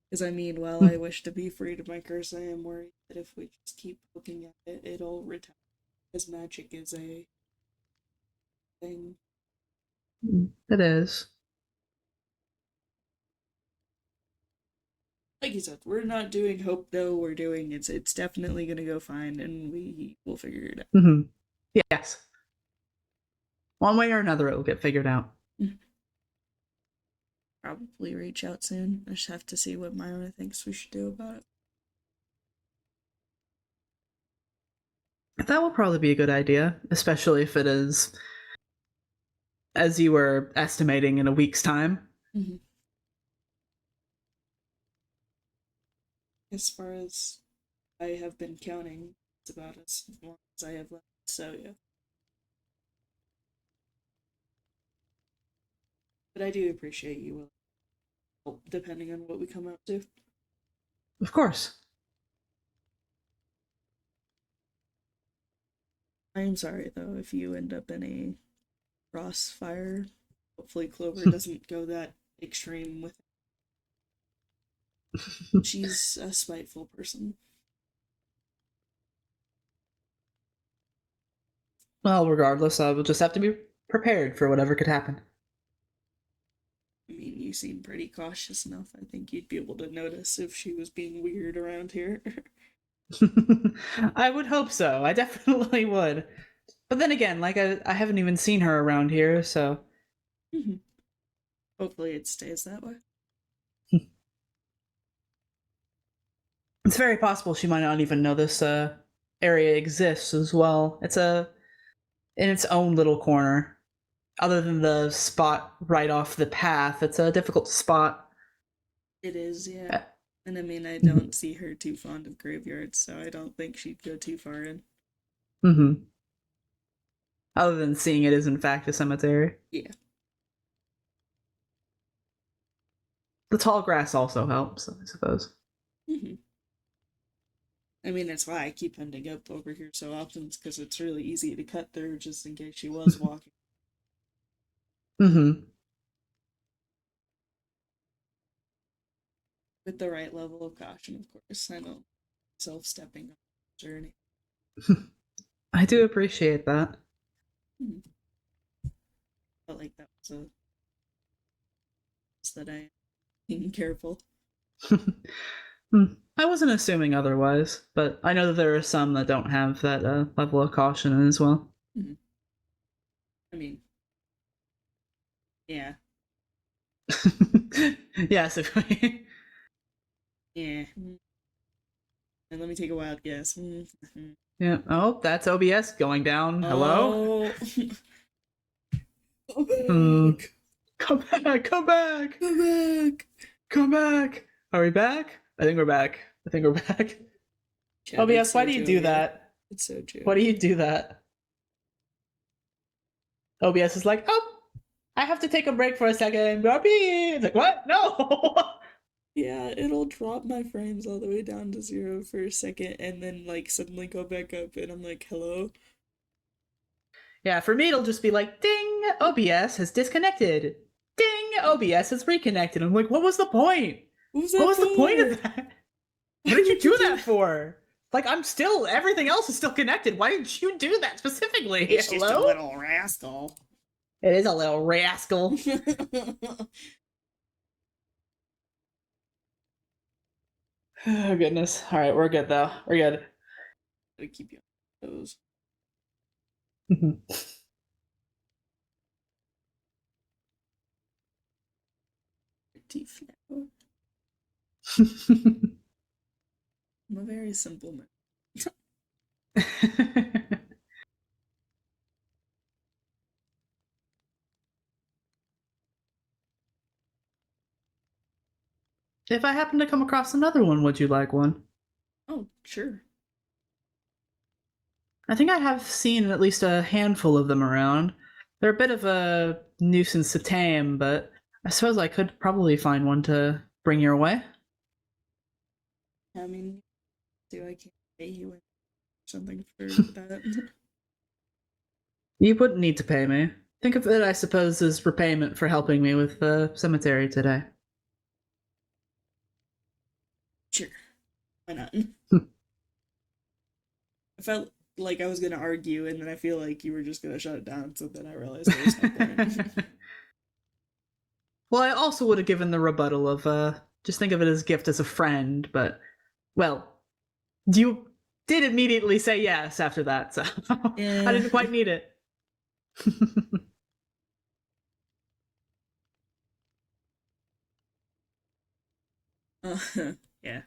Because I mean, while Hmm. I wish to be freed of my curse, I am worried that if we just keep looking at it, it'll return. Because magic is a thing. It is. Like you said, we're not doing hope though, we're doing it's definitely gonna go fine and we will figure it out. Mm-hmm. Yes. One way or another, it will get figured out. Probably reach out soon. I just have to see what Myra thinks we should do about it. That will probably be a good idea, especially if it is, as you were estimating, in a week's time. Mm-hmm. as far as I have been counting, it's about as long as I have left. So yeah. But I do appreciate you will help depending on what we come out to. Of course. I am sorry though if you end up in a crossfire. Hopefully Clover doesn't go that extreme with it. She's a spiteful person. Well, regardless, I will just have to be prepared for whatever could happen. I mean, you seem pretty cautious enough. I think you'd be able to notice if she was being weird around here. I would hope so. I definitely would. But then again, like I haven't even seen her around here, so Hopefully it stays that way. it's very possible she might not even know this area exists as well. It's in its own little corner. Other than the spot right off the path, it's a difficult spot. It is, yeah. And I mean, I don't see her too fond of graveyards, so I don't think she'd go too far in. Mm-hmm. Other than seeing it is in fact a cemetery. Yeah. The tall grass also helps, I suppose. Mm-hmm. I mean, that's why I keep ending up over here so often, because it's really easy to cut through just in case she was walking. Mm-hmm. With the right level of caution, of course. I don't self-stepping on the journey. I do appreciate that. Felt like that was that I am being careful. I wasn't assuming otherwise, but I know that there are some that don't have that level of caution as well. Mm-hmm. I mean, yeah. Yes, if we... Yeah. And let me take a wild guess. Yeah. Oh, that's OBS going down. Hello? Come back! Come back! Come back! Come back! Come back! Are we back? I think we're back. Chad, OBS, so why do you do that? It's so true. Why do you do that? OBS is like, oh, I have to take a break for a second. It's like, what? No! Yeah, it'll drop my frames all the way down to 0 for a second and then like suddenly go back up and I'm like, hello? Yeah, for me it'll just be like, ding, OBS has disconnected. Ding, OBS has reconnected. I'm like, what was the point? What was the point of that? What did you do that for? Like, everything else is still connected. Why did you do that specifically? It's Hello? just a little rascal. It is a little rascal. Oh, goodness. All right, we're good, though. We're good. Gotta keep you on those. Teeth now. I'm a very simple man. If I happen to come across another one, would you like one? Oh, sure. I think I have seen at least a handful of them around. They're a bit of a nuisance to tame, but I suppose I could probably find one to bring your way. I mean, I can't pay you something for that. You wouldn't need to pay me. Think of it, I suppose, as repayment for helping me with the cemetery today. Sure. Why not? I felt like I was gonna argue, and then I feel like you were just gonna shut it down, so then I realized there was no point. Well, I also would have given the rebuttal of, just think of it as a gift as a friend, but, well, you did immediately say yes after that, so Yeah. I didn't quite need it. Yeah.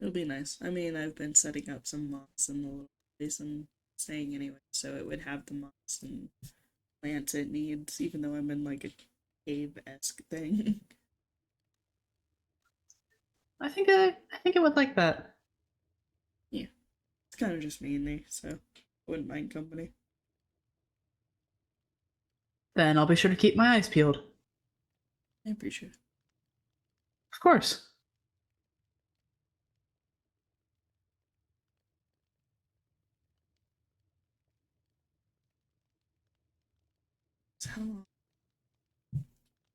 It'll be nice. I mean, I've been setting up some moss in the little place I'm staying anyway, so it would have the moss and plants it needs, even though I'm in like a cave-esque thing. I think it would like that. Yeah, it's kind of just me and me, so I wouldn't mind company. Then I'll be sure to keep my eyes peeled. I appreciate it. Of course. So how long?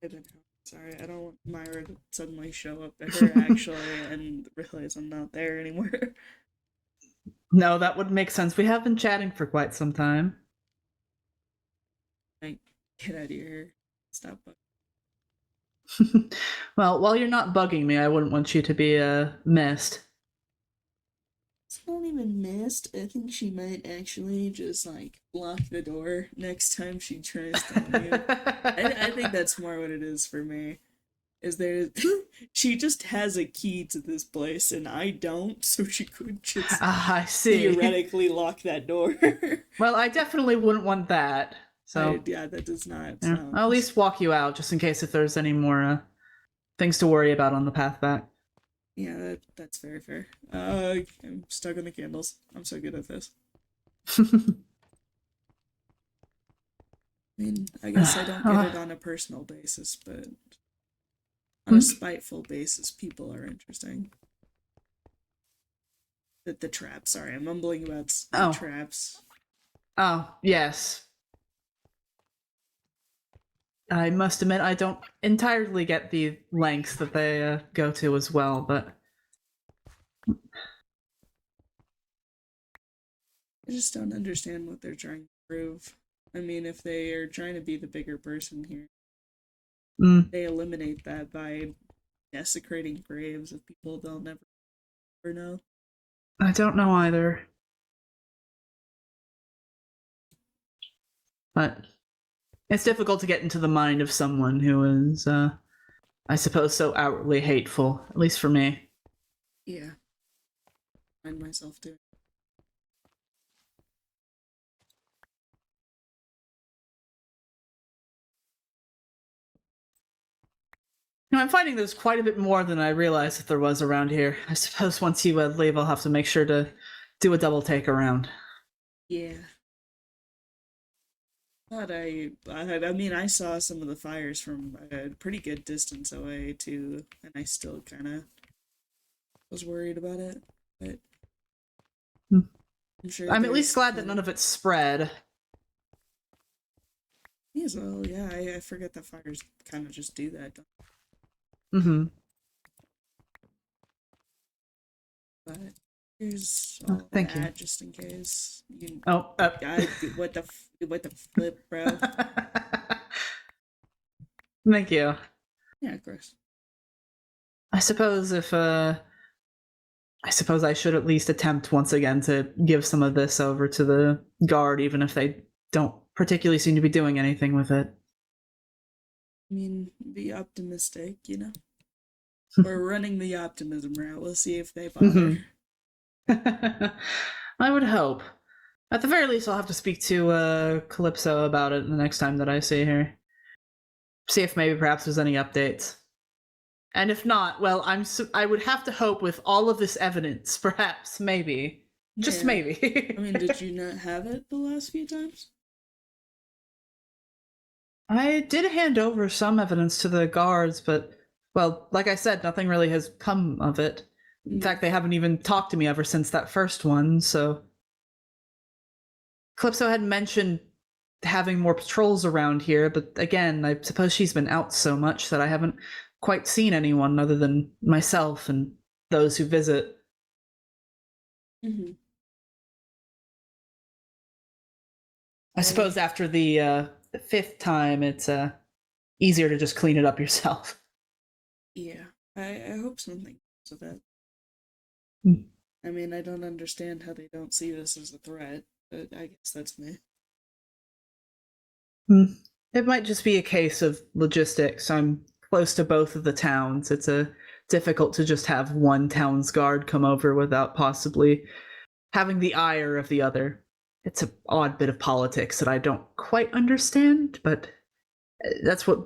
I've been home. Sorry, I don't want Myra to suddenly show up at her actually and realize I'm not there anymore. No, that would make sense. We have been chatting for quite some time. Like, get out of here. Stop. Well, while you're not bugging me, I wouldn't want you to be missed. It's not even missed. I think she might actually just like lock the door next time she tries to leave. I think that's more what it is for me. Is there she just has a key to this place and I don't, so she could just I see. theoretically lock that door. Well, I definitely wouldn't want that. So yeah, that does not yeah, sound. I'll at least walk you out just in case if there's any more things to worry about on the path back. Yeah, that's very fair. I'm stuck on the candles. I'm so good at this. I mean, I guess I don't get it on a personal basis, but on a spiteful basis, people are interesting. The traps. Sorry, I'm mumbling about traps. Oh, yes. I must admit, I don't entirely get the lengths that they go to as well, but I just don't understand what they're trying to prove. I mean, if they are trying to be the bigger person here, they eliminate that by desecrating graves of people they'll never know. I don't know either. But it's difficult to get into the mind of someone who is, I suppose, so outwardly hateful, at least for me. Yeah. I find myself doing. I'm finding there's quite a bit more than I realized that there was around here. I suppose once you leave, I'll have to make sure to do a double take around. Yeah. I mean, I saw some of the fires from a pretty good distance away, too, and I still kind of was worried about it, but I'm sure I'm at least glad that none of it spread. Yeah, so, yeah, I forget that fires kind of just do that. But here's all Thank that, you. just in case. What the flip, bro? Thank you. Yeah, of course. I suppose I should at least attempt once again to give some of this over to the guard, even if they don't particularly seem to be doing anything with it. I mean, be optimistic, you know? We're running the optimism route. We'll see if they bother. I would hope. At the very least, I'll have to speak to Calypso about it the next time that I see her. See if maybe perhaps there's any updates. And if not, well, I would have to hope with all of this evidence, perhaps, maybe. Just maybe. I mean, did you not have it the last few times? I did hand over some evidence to the guards, but, well, like I said, nothing really has come of it. In fact, they haven't even talked to me ever since that first one, so... Calypso had mentioned having more patrols around here, but again, I suppose she's been out so much that I haven't quite seen anyone other than myself and those who visit. I suppose after the fifth time, it's easier to just clean it up yourself. Yeah, I hope something comes of it. I mean, I don't understand how they don't see this as a threat, but I guess that's me. It might just be a case of logistics. I'm close to both of the towns. It's difficult to just have one town's guard come over without possibly having the ire of the other. It's an odd bit of politics that I don't quite understand, but that's what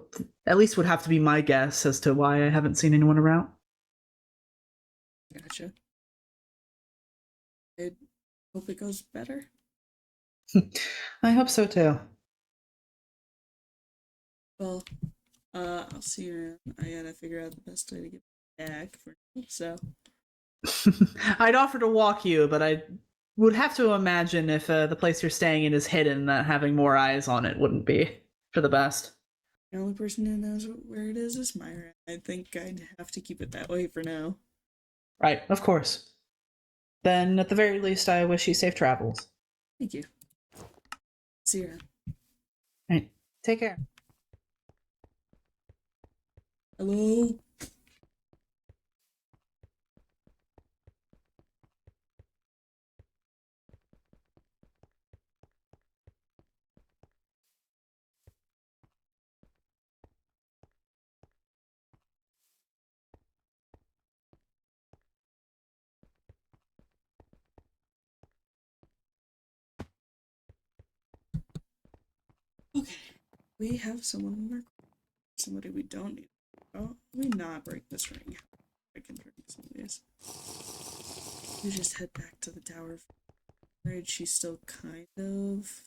at least would have to be my guess as to why I haven't seen anyone around. Gotcha. I hope it goes better. I hope so too. Well, I'll see you around. I gotta figure out the best way to get back for now, so. I'd offer to walk you, but I would have to imagine if the place you're staying in is hidden, that having more eyes on it wouldn't be for the best. The only person who knows where it is Myra. I think I'd have to keep it that way for now. Right, of course. Then, at the very least, I wish you safe travels. Thank you. See you around. Right, take care. Hello? Okay. We have someone in our somebody we don't need. Oh, let me not break this ring. I can break some of these. We just head back to the tower. She's still kind of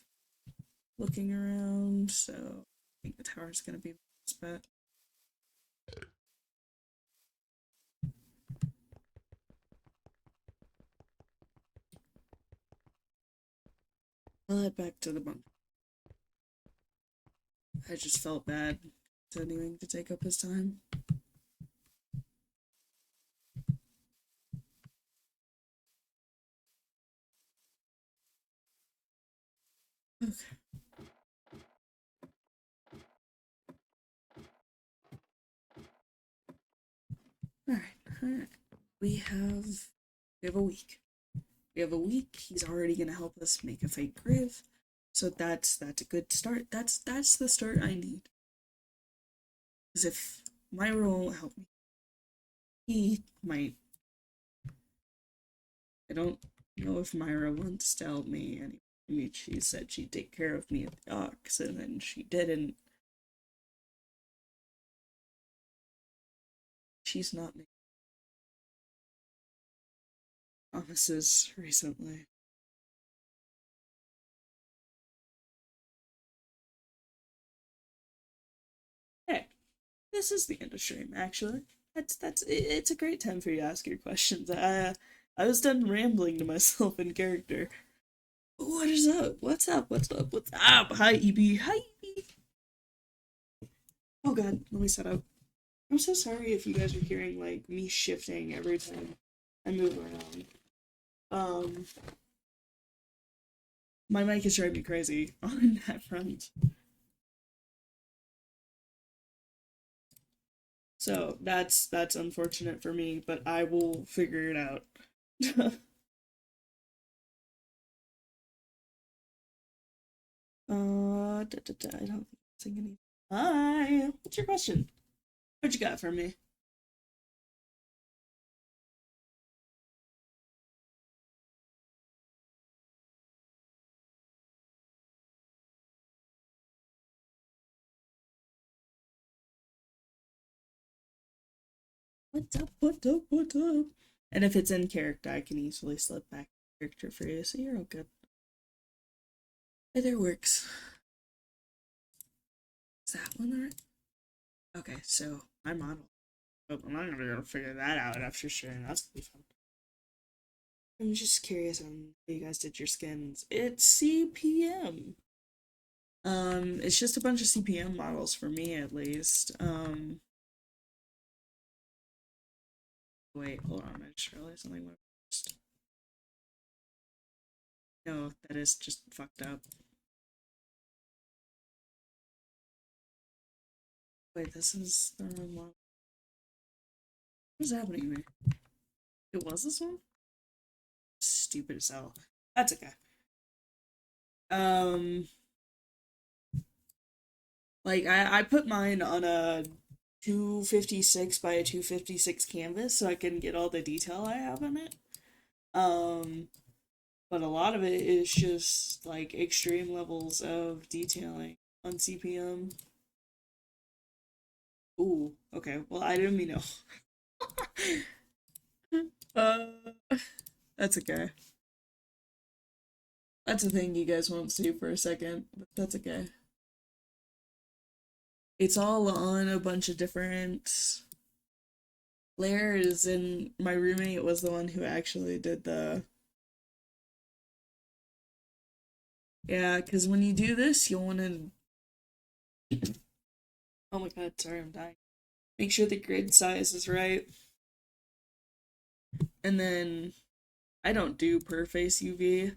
looking around, so I think the tower's gonna be the best bet. I'll head back to the bunk. I just felt bad continuing to take up his time. Okay. Alright. We have a week. We have a week. He's already gonna help us make a fake grave. So that's a good start. That's the start I need. Because if Myra won't help me, he might. I don't know if Myra wants to help me anymore. I mean, she said she'd take care of me at the docks, and then she didn't. She's not making promises recently. Hey, this is the end of stream, actually. It's a great time for you to ask your questions. I was done rambling to myself in character. What is up? What's up? What's up? What's up? Hi, EB. Hi, EB. Oh god, let me set up. I'm so sorry if you guys are hearing like me shifting every time I move around. Um, my mic is driving me crazy on that front. So that's unfortunate for me, but I will figure it out. I don't think I'm saying anything. Hi, what's your question? What you got for me? What's up? What's up? What's up? And if it's in character, I can easily slip back character for you, so you're all good. Either works. Is that one alright? Okay, so my model. Oh, I'm not gonna be able to figure that out after sharing. That's gonna be fun. I'm just curious on how you guys did your skins. It's CPM. It's just a bunch of CPM models for me at least. Wait, hold on. I just realized something went first. No, that is just fucked up. Wait, this is the wrong one. What's happening to me? It was this one? Stupid as hell. That's okay. Um, like I put mine on a 256 by a 256 canvas so I can get all the detail I have in it. Um, But a lot of it is just like extreme levels of detailing on CPM. Ooh, okay. Well, I didn't mean no. uh, that's okay. That's a thing you guys won't see for a second, but that's okay. It's all on a bunch of different layers, and my roommate was the one who actually did the. Yeah, because when you do this, you'll want to. Oh my god, sorry, I'm dying. Make sure the grid size is right. And then I don't do per face UV,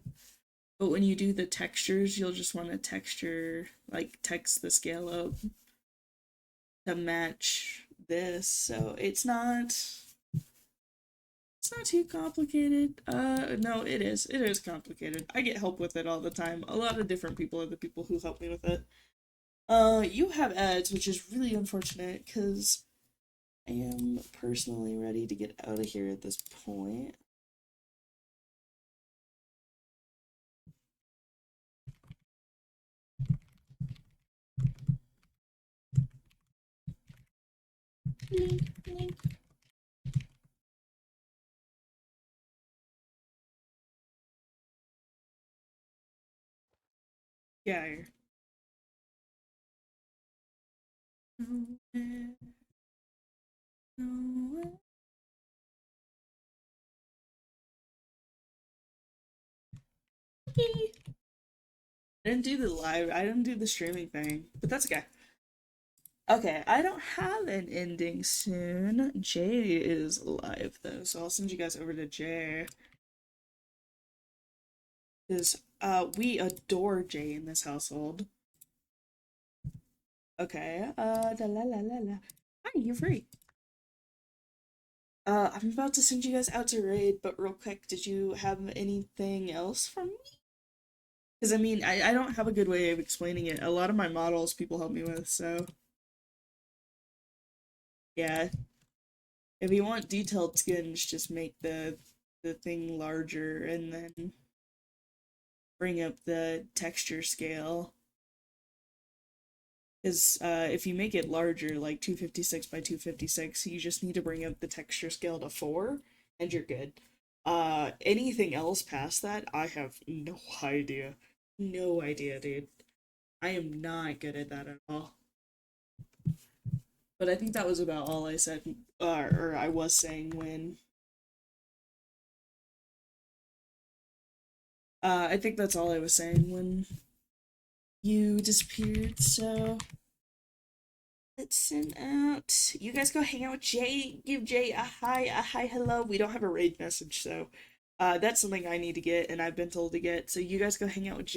but when you do the textures, you'll just want to texture, like text the scale up to match this. So it's not too complicated. No, it is. It is complicated. I get help with it all the time. A lot of different people are the people who help me with it. You have ads, which is really unfortunate because I am personally ready to get out of here at this point. Blink, blink. Yeah. Nowhere, nowhere. I didn't do the streaming thing, but that's okay. Okay, I don't have an ending soon. Jay is live though, so I'll send you guys over to Jay. Because we adore Jay in this household. Okay, da la la la la. Hi, you're free. I'm about to send you guys out to raid, but real quick, did you have anything else from me? Because I mean, I don't have a good way of explaining it. A lot of my models people help me with, so yeah. If you want detailed skins, just make the thing larger and then bring up the texture scale. Because if you make it larger, like 256 by 256, you just need to bring up the texture scale to 4, and you're good. Anything else past that, I have no idea. No idea, dude. I am not good at that at all. But I think that was about all I said, or I was saying when. I think that's all I was saying when you disappeared, so. Let's send out. You guys go hang out with Jay. Give Jay a hi, hello. We don't have a raid message, so that's something I need to get, and I've been told to get. So you guys go hang out with Jay.